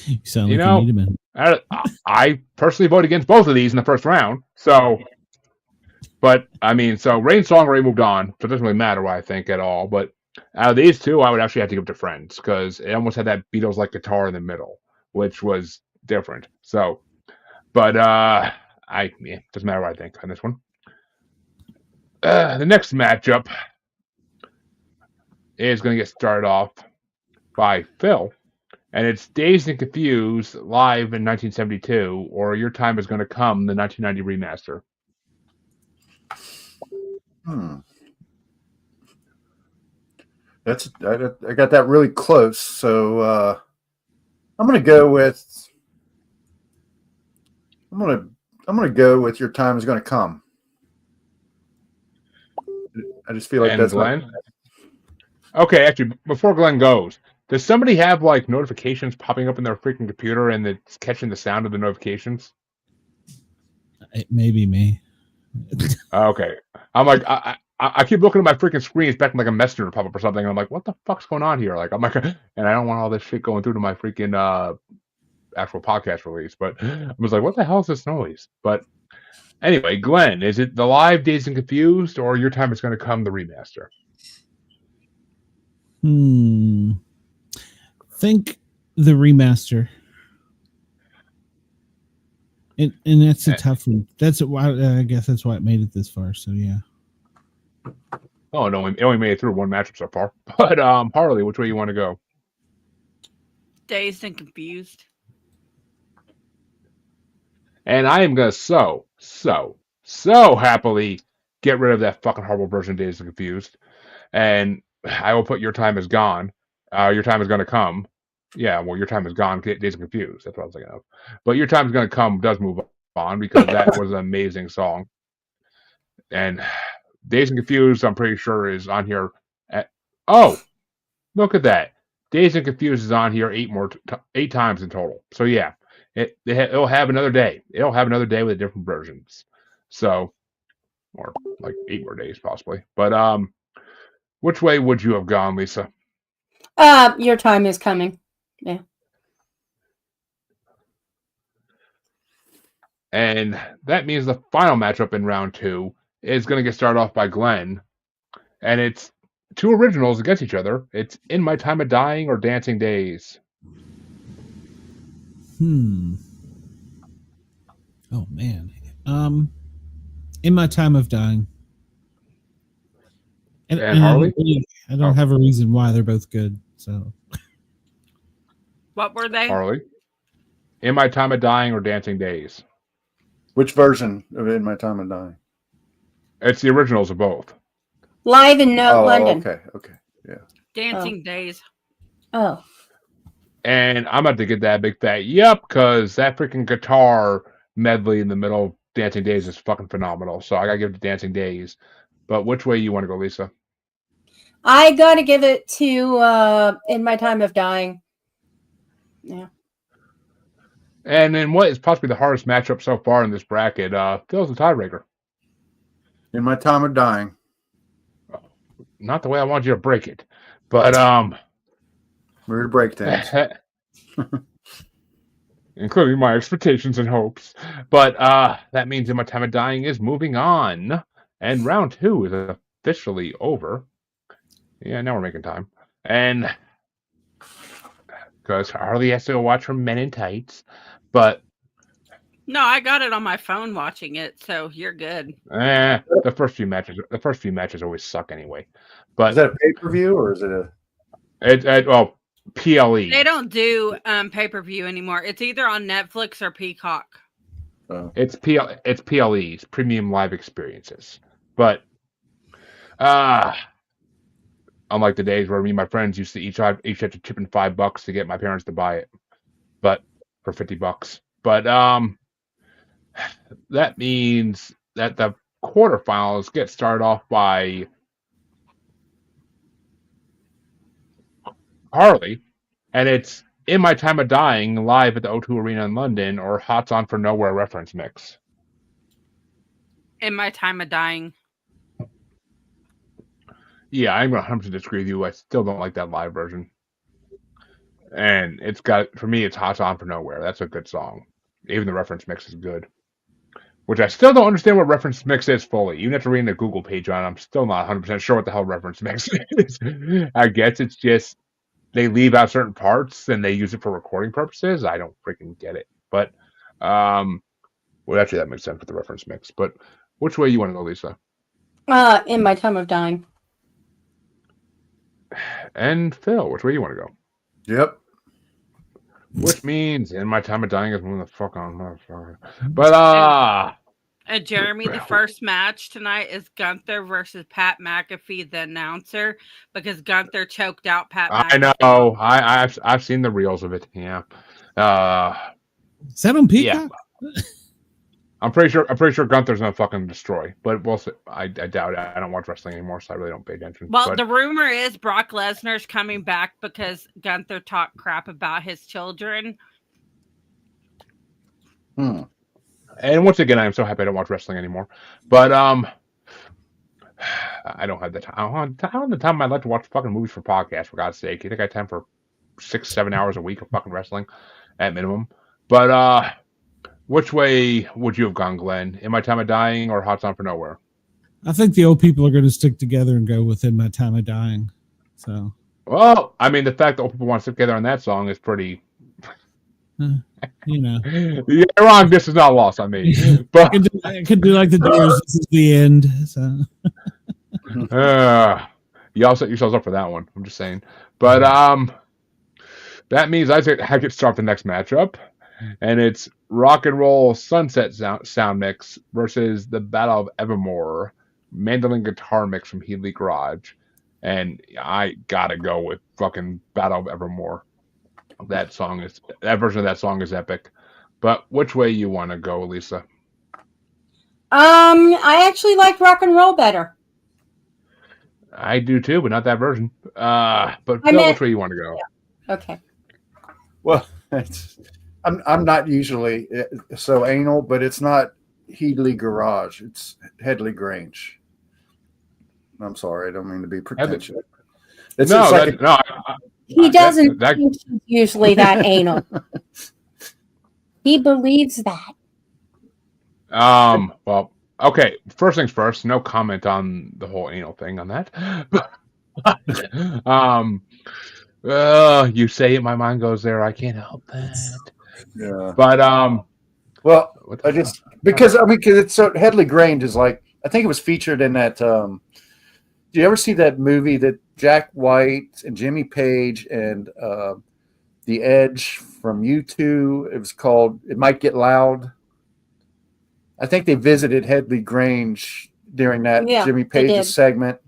You sound like you need a minute. I personally voted against both of these in the first round, so. But I mean, so Rain Song already moved on, so it doesn't really matter what I think at all. But out of these two, I would actually have to give it to Friends because it almost had that Beatles-like guitar in the middle, which was different. So, but doesn't matter what I think on this one. The next matchup is going to get started off by Phil, and it's Dazed and Confused live in 1972, or Your Time Is Going to Come, the 1990 remaster. I got that really close, so I'm gonna go with Your Time Is Gonna Come. I just feel like that's Glenn. Okay, actually, before Glenn goes, does somebody have like notifications popping up in their freaking computer and it's catching the sound of the notifications? It may be me. Okay, I'm like I keep looking at my freaking screen, expecting like a messenger to pop up or something. And I'm like, what the fuck's going on here? Like, I'm like, and I don't want all this shit going through to my freaking actual podcast release. But I was like, what the hell is this noise? But anyway, Glenn, is it the live Dazed and Confused or Your Time Is Going to Come, the remaster? Think the remaster. And that's a tough one. That's why I guess that's why it made it this far. So yeah. Oh no, it only made it through one matchup so far. But Harley, which way you want to go? Dazed and Confused. And I am gonna so happily get rid of that fucking horrible version of Dazed and Confused. And I will put Your Time Is Gone. Your Time Is Gonna Come. Yeah, well, Your Time Is Gone, Dazed and Confused. That's what I was thinking of. But Your Time Is Gonna Come does move on because that was an amazing song. And Dazed and Confused, I'm pretty sure, is on here. Oh, look at that. Dazed and Confused is on here 8 times in total. So yeah, it'll have another day. It'll have another day with different versions. So, or like 8 more days possibly. But which way would you have gone, Lisa? Your Time Is Coming. Yeah. And that means the final matchup in round 2 is going to get started off by Glenn. And it's 2 originals against each other. It's In My Time of Dying or Dancing Days. Oh man. In My Time of Dying. And Harley? I don't have a reason why. They're both good. So. What were they? Harley? In My Time of Dying or Dancing Days? Which version of In My Time of Dying? It's the originals of both. Live in London. Okay. Yeah. Dancing Days. Oh. And I'm about to get that big fat yep, because that freaking guitar medley in the middle of Dancing Days is fucking phenomenal. So I gotta give it to Dancing Days. But which way you want to go, Lisa? I gotta give it to In My Time of Dying. Yeah. And then what is possibly the hardest matchup so far in this bracket? Phil's the tiebreaker. In My Time of Dying. Not the way I want you to break it, but we're to break things, including my expectations and hopes. But that means In My Time of Dying is moving on, and round 2 is officially over. Yeah, now we're making time, and because Harley has to go watch her Men in Tights, but. No, I got it on my phone watching it, so you're good. The first few matches always suck anyway. But is that a pay-per-view or is it a? PLE. They don't do pay-per-view anymore. It's either on Netflix or Peacock. It's PLEs, premium live experiences. But unlike the days where me and my friends used to each have to chip in $5 to get my parents to buy it, but for $50. But that means that the quarterfinals get started off by Harley, and it's In My Time of Dying live at the O2 Arena in London or Hot's On for Nowhere reference mix. In My Time of Dying. Yeah, I'm going to 100% disagree with you. I still don't like that live version. And for me, it's Hot's On for Nowhere. That's a good song. Even the reference mix is good. Which I still don't understand what reference mix is fully. Even after reading the Google page on it, I'm still not 100% sure what the hell reference mix is. I guess it's just they leave out certain parts and they use it for recording purposes. I don't freaking get it. But, well, actually, that makes sense with the reference mix. But which way you want to go, Lisa? In My Time of Dying. And Phil, which way you want to go? Yep. Which means In My Time of Dying is moving the fuck on, motherfucker. But, Jeremy, the first match tonight is Gunther versus Pat McAfee, the announcer, because Gunther choked out Pat McAfee. I know. I've seen the reels of it. Yeah. Is that on Peacock? Yeah. I'm pretty sure Gunther's gonna fucking destroy, but we'll see. I doubt it. I don't watch wrestling anymore, so I really don't pay attention. Well, the rumor is Brock Lesnar's coming back because Gunther talked crap about his children. And once again, I am so happy I don't watch wrestling anymore. But I don't have the time. I don't have the time. I'd like to watch fucking movies for podcasts. For God's sake, you think I have time for 6-7 hours a week of fucking wrestling at minimum? But which way would you have gone, Glenn? In My Time of Dying or Hot's On for Nowhere? I think the old people are going to stick together and go with In My Time of Dying. So, well, I mean, the fact that old people want to stick together on that song is pretty. You know, you're wrong. This is not lost on me. But I could do like the Doors. This is the end. So, y'all set yourselves up for that one. I'm just saying. But that means I get to start the next matchup, and it's Rock and Roll Sunset Sound Mix versus the Battle of Evermore mandolin guitar mix from Healy Garage, and I gotta go with fucking Battle of Evermore. That version of that song is epic. But which way you want to go, Lisa? I actually like Rock and Roll better. I do too, but not that version. But Phil, which way you want to go? Yeah. Okay. Well, I'm not usually so anal, but it's not Headley Garage. It's Headley Grange. I'm sorry, I don't mean to be pretentious. He doesn't think he's usually that anal. He believes that. Well, okay. First things first. No comment on the whole anal thing on that. You say it, my mind goes there. I can't help that. Yeah. But well, because it's so Headley Grange is like, I think it was featured in that. Do you ever see that movie that Jack White and Jimmy Page and The Edge from U2? It was called It Might Get Loud. I think they visited Headley Grange during that Jimmy Page's segment.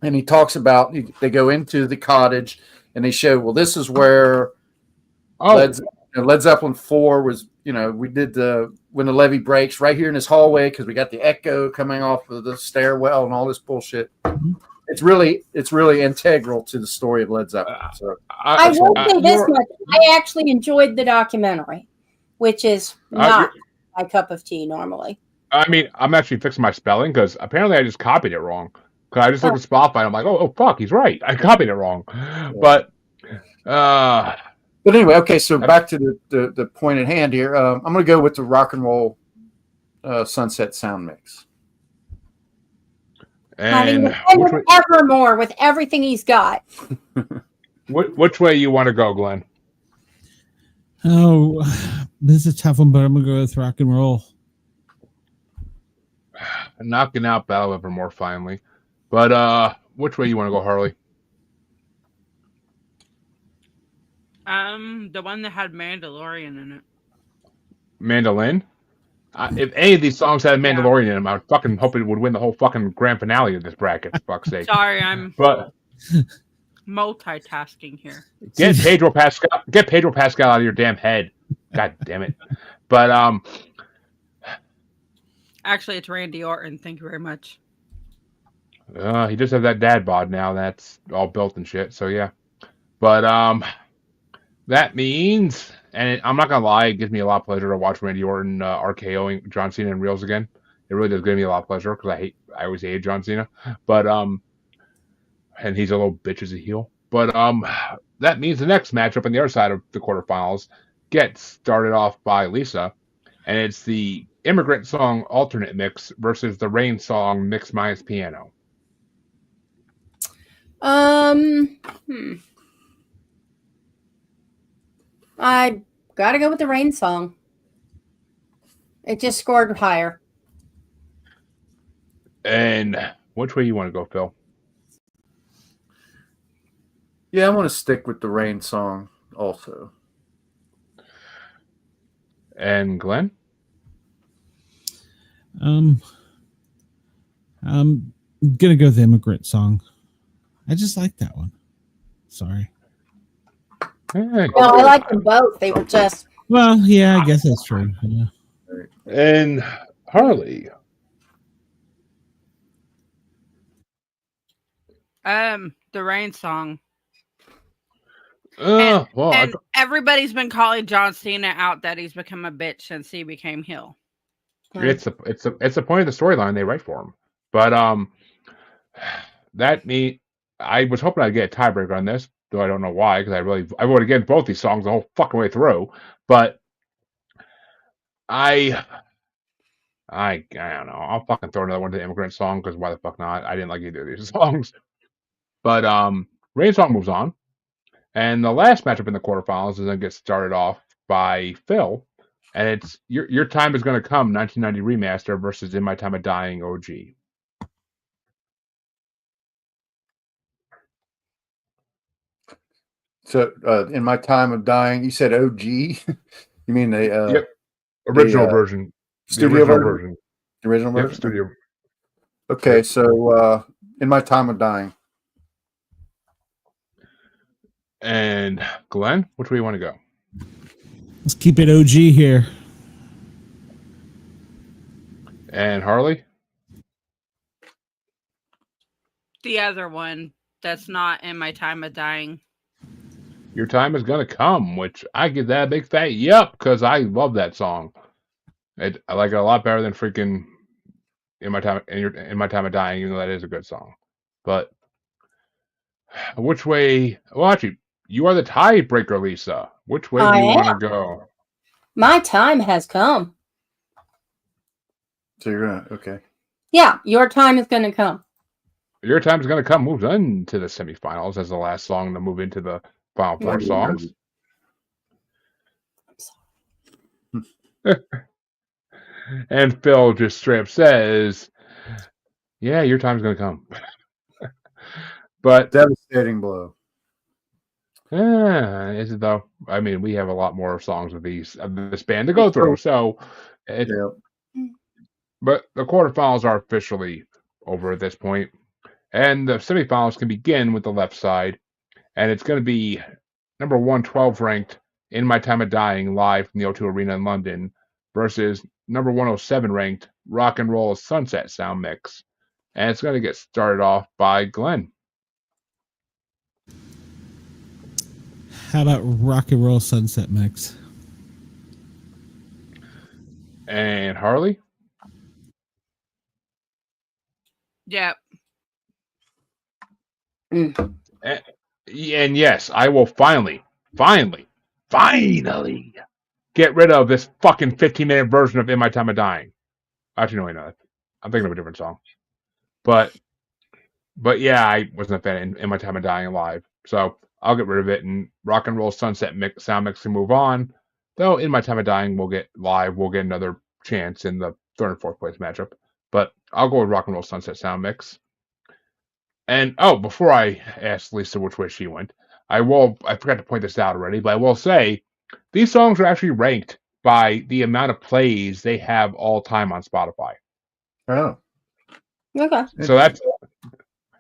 And he talks about, they go into the cottage and they show, well, this is where Led Zeppelin 4 was, we did When the Levee Breaks right here in this hallway because we got the echo coming off of the stairwell and all this bullshit. It's really integral to the story of Led Zeppelin. So I will say this much: I actually enjoyed the documentary, which is not my cup of tea normally. I mean, I'm actually fixing my spelling because apparently I just copied it wrong. Because I just looked at Spotify and I'm like, oh fuck, he's right. I copied it wrong. But anyway, okay. So back to the point at hand here. I'm going to go with the Rock and Roll Sunset Sound Mix. And Evermore with everything he's got. Which way you want to go, Glenn? Oh, this is a tough one, but I'm gonna go with Rock and Roll. Knocking out Battle of Evermore finally, but which way you want to go, Harley? The one that had Mandalorian in it. Mandolin? If any of these songs had a Mandalorian in them, I would fucking hope it would win the whole fucking grand finale of this bracket, for fuck's sake. Sorry, I'm But multitasking here. get Pedro Pascal out of your damn head. God damn it. But Actually, it's Randy Orton. Thank you very much. he just has that dad bod now. That's all built and shit. So yeah. But that means, and I'm not gonna lie, it gives me a lot of pleasure to watch Randy Orton RKOing John Cena in reels again. It really does give me a lot of pleasure because I always hated John Cena. But and he's a little bitch as a heel. But that means the next matchup on the other side of the quarterfinals gets started off by Lisa, and it's the Immigrant Song alternate mix versus the Rain Song mix minus piano. I gotta go with the Rain Song. It just scored higher. And which way you want to go, Phil? Yeah, I want to stick with the Rain Song also. And Glenn? I'm gonna go with the Immigrant Song. I just like that one. Sorry. Hey. Well, I like them both. They were just. Well, yeah, I guess that's true. Yeah. And Harley. The Rain Song. And everybody's been calling John Cena out that he's become a bitch since he became heel. It's a point of the storyline they write for him. But I was hoping I'd get a tiebreaker on this, though I don't know why, because I voted against both these songs the whole fucking way through. But I don't know. I'll fucking throw another one to the Immigrant Song because why the fuck not? I didn't like either of these songs. But Rain Song moves on. And the last matchup in the quarterfinals is going to get started off by Phil. And it's Your Time Is Going to Come 1990 remaster versus In My Time of Dying OG. So, In My Time of Dying, you said OG? You mean the yep. Original version. Studio version? The original version? Yep, studio. Okay, so In My Time of Dying. And Glenn, which way you want to go? Let's keep it OG here. And Harley? The other one that's not In My Time of Dying. Your Time Is Gonna Come, which I give that a big fat yup because I love that song. I like it a lot better than freaking In My Time of Dying, even though that is a good song. But which way? Well, actually, you are the tiebreaker, Lisa. Which way do you want to go? My time has come. So you're gonna okay. Yeah, your time is gonna come. Your Time Is Gonna Come moves on to the semifinals as the last song to move into the final four songs. And Phil just straight up says, "Yeah, your time's gonna come." But devastating blow. Is it though? I mean, we have a lot more songs of this band to go through. So, but the quarterfinals are officially over at this point, and the semifinals can begin with the left side, and it's going to be number 112 ranked In My Time of Dying live from the O2 Arena in London versus number 107 ranked Rock and Roll Sunset Sound Mix, and it's going to get started off by Glenn. How about Rock and Roll Sunset Mix? And Harley? Yep. And yes, I will finally get rid of this fucking 15-minute version of In My Time of Dying. Actually, no, wait, no. I'm thinking of a different song. But yeah, I wasn't a fan in My Time of Dying live. So I'll get rid of it, and Rock and Roll Sunset Sound Mix can move on. Though In My Time of Dying we'll get another chance in the third and fourth place matchup. But I'll go with Rock and Roll Sunset Sound Mix. And before I ask Lisa which way she went, I forgot to point this out already, but I will say these songs are actually ranked by the amount of plays they have all time on Spotify. Oh, Okay. So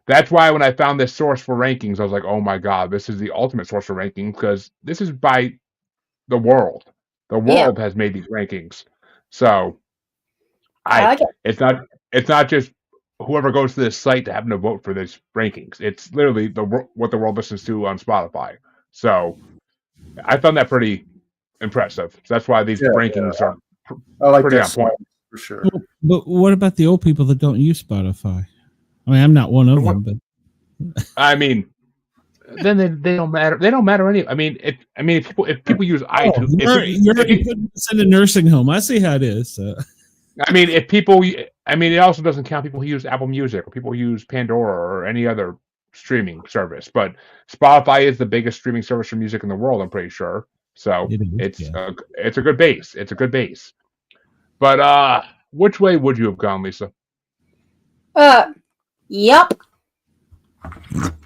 that's why when I found this source for rankings, I was like, oh my God, this is the ultimate source for rankings because this is by the world. The world has made these rankings. So I like it. it's not just whoever goes to this site to happen to vote for this rankings. It's literally what the world listens to on Spotify. So I found that pretty impressive. So that's why these rankings are I like pretty that on point. for sure. Well, but what about the old people that don't use Spotify? I mean, I'm not one of them, but I mean, then they don't matter. They don't matter any. I mean, if people use iTunes, you're putting us in a nursing home. I see how it is. I mean, it also doesn't count people who use Apple Music or people who use Pandora or any other streaming service. But Spotify is the biggest streaming service for music in the world. I'm pretty sure. So it's a good base. It's a good base. But which way would you have gone, Lisa? Yep.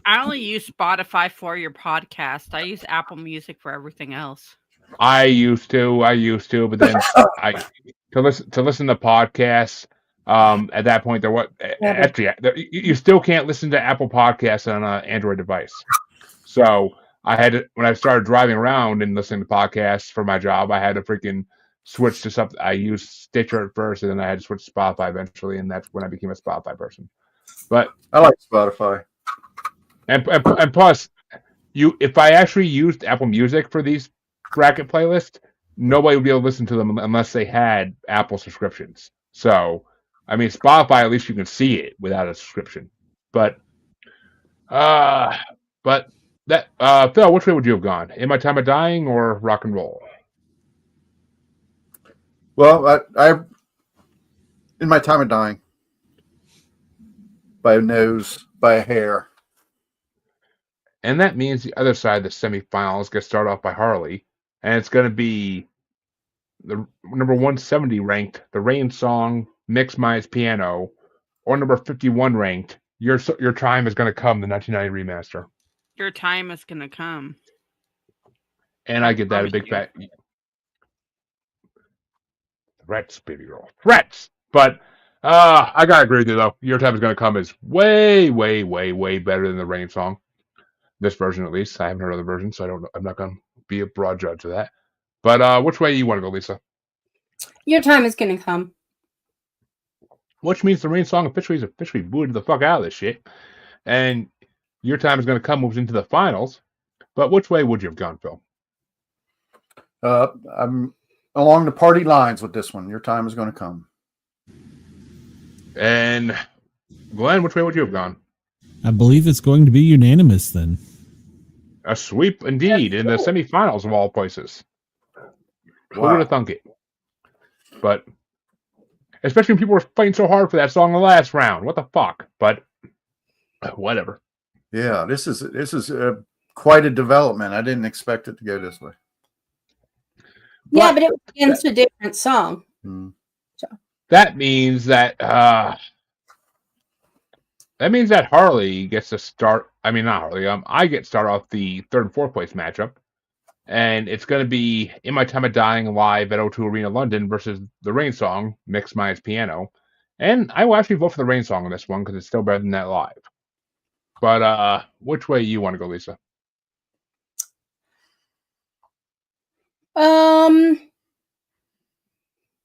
I only use Spotify for your podcast. I use Apple Music for everything else. I used to, but then to listen to podcasts. At that point, actually you still can't listen to Apple Podcasts on an Android device. So when I started driving around and listening to podcasts for my job, I had to freaking switch to something. I used Stitcher at first, and then I had to switch to Spotify eventually, and that's when I became a Spotify person. But I like Spotify, and plus, if I actually used Apple Music for these bracket playlists, nobody would be able to listen to them unless they had Apple subscriptions. So, I mean, Spotify, at least you can see it without a subscription. But that Phil, which way would you have gone? In My Time of Dying or Rock and Roll? Well, I in My Time of Dying, by a nose, by a hair. And that means the other side of the semifinals gets started off by Harley, and it's going to be the number 170 ranked The Rain Song, Mix Minus Piano, or number 51 ranked Your Time Is Going to Come, the 1990 remaster. Your time is going to come. And I get that a big fat threats, baby girl, threats. But I gotta agree with you though. Your Time Is Going to Come is way, way, way, way better than The Rain Song. This version, at least. I haven't heard other versions, so I don't know. I'm not going to be a broad judge of that. But which way you want to go, Lisa? Your Time Is Gonna Come. Which means The Rain Song officially booted the fuck out of this shit. And Your Time Is Going to Come moves into the finals. But which way would you have gone, Phil? I'm along the party lines with this one. Your Time Is Going to Come. And Glenn, which way would you have gone? I believe it's going to be unanimous then. A sweep indeed in the semifinals of all places. Who would have thunk it? But especially when people were fighting so hard for that song in the last round. What the fuck? But whatever. Yeah, this is quite a development. I didn't expect it to go this way. Yeah, but it was against a different song. So. That means that Harley gets to start. I mean, not Harley. I get to start off the third and fourth place matchup, and it's going to be In My Time of Dying live at O2 Arena London versus The Rain Song, Mix Minus Piano. And I will actually vote for The Rain Song on this one because it's still better than that live. But which way you want to go, Lisa?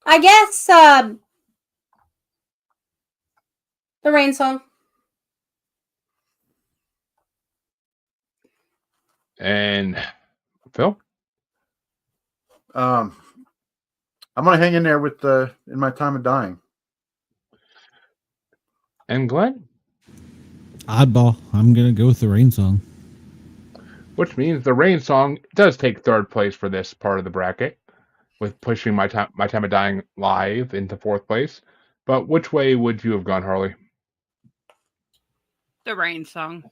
I guess The Rain Song. And Phil? I'm going to hang in there with In My Time of Dying. And Glenn? Oddball. I'm going to go with The Rain Song. Which means The Rain Song does take third place for this part of the bracket, with pushing My Time of Dying live into fourth place. But which way would you have gone, Harley? The Rain Song.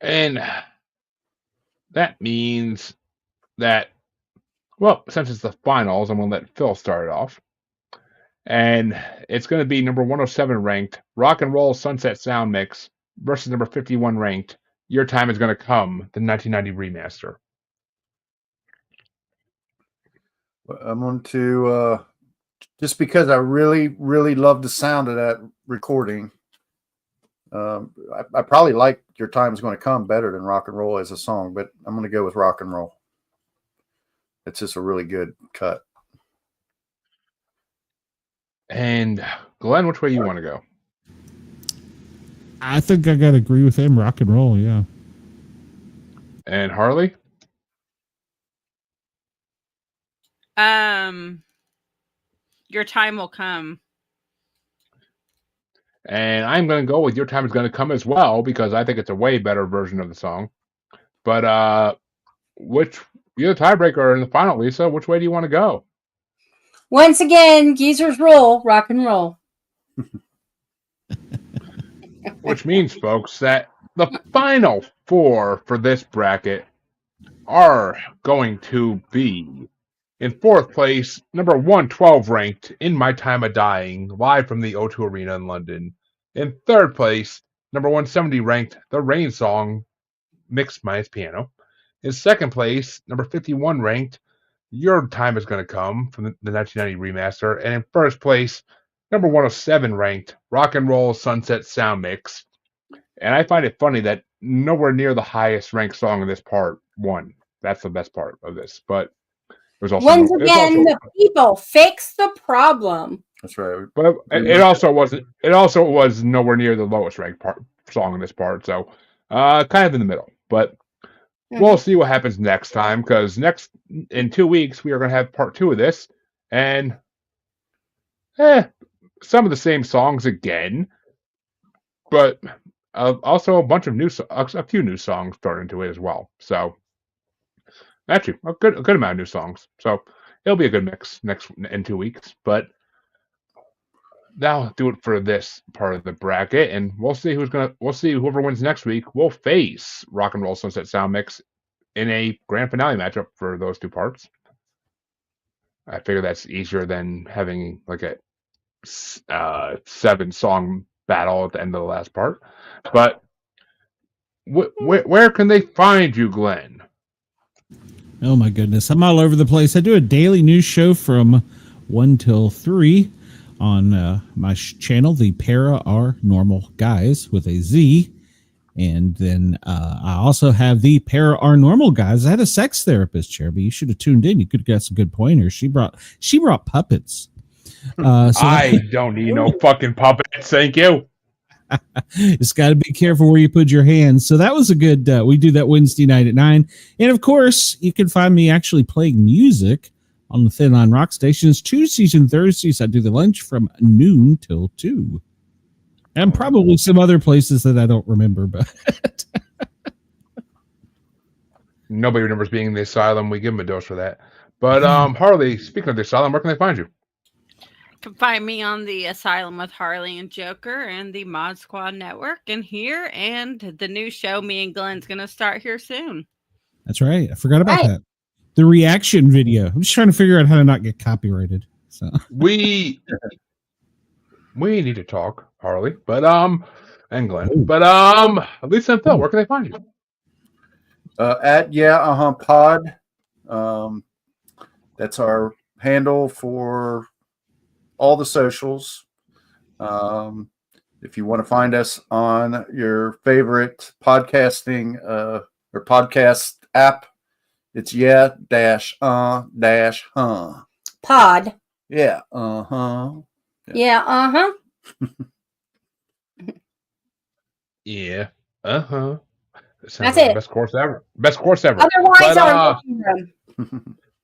And that means that, well, since it's the finals, I'm going to let Phil start it off. And it's going to be number 107 ranked Rock and Roll Sunset Sound Mix versus number 51 ranked Your Time Is Going to Come, the 1990 remaster. I'm going to just because I really, really love the sound of that recording. I probably like Your Time Is Going to Come better than Rock and Roll as a song, but I'm going to go with Rock and Roll. It's just a really good cut. And Glenn, which way you want to go? I think I got to agree with him. Rock and Roll, yeah. And Harley? Your Time Will Come. And I'm going to go with Your Time Is Going to Come as well, because I think it's a way better version of the song. But you're the tiebreaker in the final, Lisa. Which way do you want to go? Once again, geezers roll, rock and roll. Which means, folks, that the final four for this bracket are going to be in fourth place, number 112 ranked In My Time of Dying, live from the O2 Arena in London. In third place, number 170 ranked The Rain Song, mixed minus piano. In second place, number 51 ranked Your Time Is Gonna Come from the 1990 remaster. And in first place, number 107 ranked Rock and Roll Sunset Sound Mix. And I find it funny that nowhere near the highest ranked song in this part won. That's the best part of this. But it was also Once again, the people fix the problem. That's right. But it also wasn't. It also was nowhere near the lowest ranked song in this part. So kind of in the middle. But we'll see what happens next time, because in 2 weeks we are going to have part 2 of this, and some of the same songs again, but also a few new songs thrown into it as well. So actually, a good amount of new songs. So it'll be a good mix in 2 weeks. But that'll do it for this part of the bracket, and we'll see whoever wins next week will face Rock and Roll Sunset Sound Mix in a grand finale matchup for those two parts. I figure that's easier than having like a 7-song battle at the end of the last part. But where can they find you, Glenn? Oh my goodness, I'm all over the place. I do a daily news show from 1 till 3 on my channel, the Paranormal Guys with a Z. And then I also have the Paranormal Guys. I had a sex therapist chair, but you should have tuned in. You could have got some good pointers. She brought puppets. I don't need no fucking puppets. Thank you. It's got to be careful where you put your hands. So that was a good. We do that Wednesday night at 9, and of course you can find me actually playing music on the Thin Line Rock Stations Tuesdays and Thursdays. I do the lunch from noon till 2. And probably some other places that I don't remember, but nobody remembers being in the asylum. We give them a dose for that. But Harley, speaking of the asylum, where can they find you? You can find me on the Asylum with Harley and Joker and the Mod Squad Network and here, and the new show me and Glenn's going to start here soon. That's right. I forgot about that. The reaction video. I'm just trying to figure out how to not get copyrighted. So we need to talk, Harley, but and Glenn, but Lisa and Phil, where can they find you? At pod. That's our handle for all the socials. If you want to find us on your favorite podcasting or podcast app, it's pod. Yeah. Yeah. Yeah. That's it. Best course ever. Otherwise,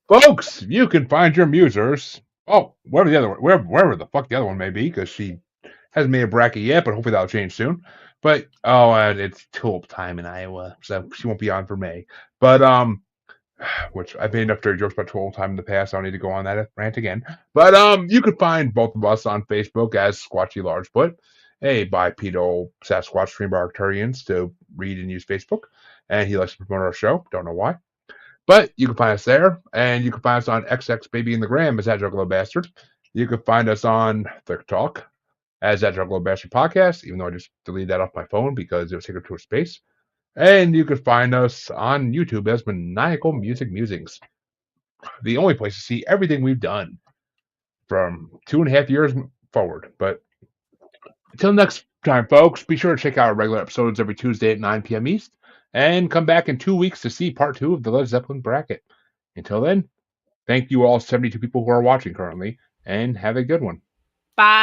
folks, you can find your musers. Oh, wherever the fuck the other one may be, because she hasn't made a bracket yet, but hopefully that'll change soon. But it's tulip time in Iowa, so she won't be on for May. But which I've made enough dirty jokes about tulip time in the past. I don't need to go on that rant again. But you can find both of us on Facebook as Squatchy Largefoot, a bipedal Sasquatch streamer Arcturians to read and use Facebook, and he likes to promote our show. Don't know why. But you can find us there, and you can find us on XX Baby in the Gram as that Juggalo Bastard. You can find us on TikTok as that Juggalo Bastard Podcast, even though I just deleted that off my phone because it was taken to a space. And you can find us on YouTube as Maniacal Music Musings. the only place to see everything we've done from 2.5 years forward. But until next time, folks, be sure to check out our regular episodes every Tuesday at 9 p.m. East, and come back in 2 weeks to see part 2 of the Led Zeppelin bracket. Until then, thank you all 72 people who are watching currently, and have a good one. Bye.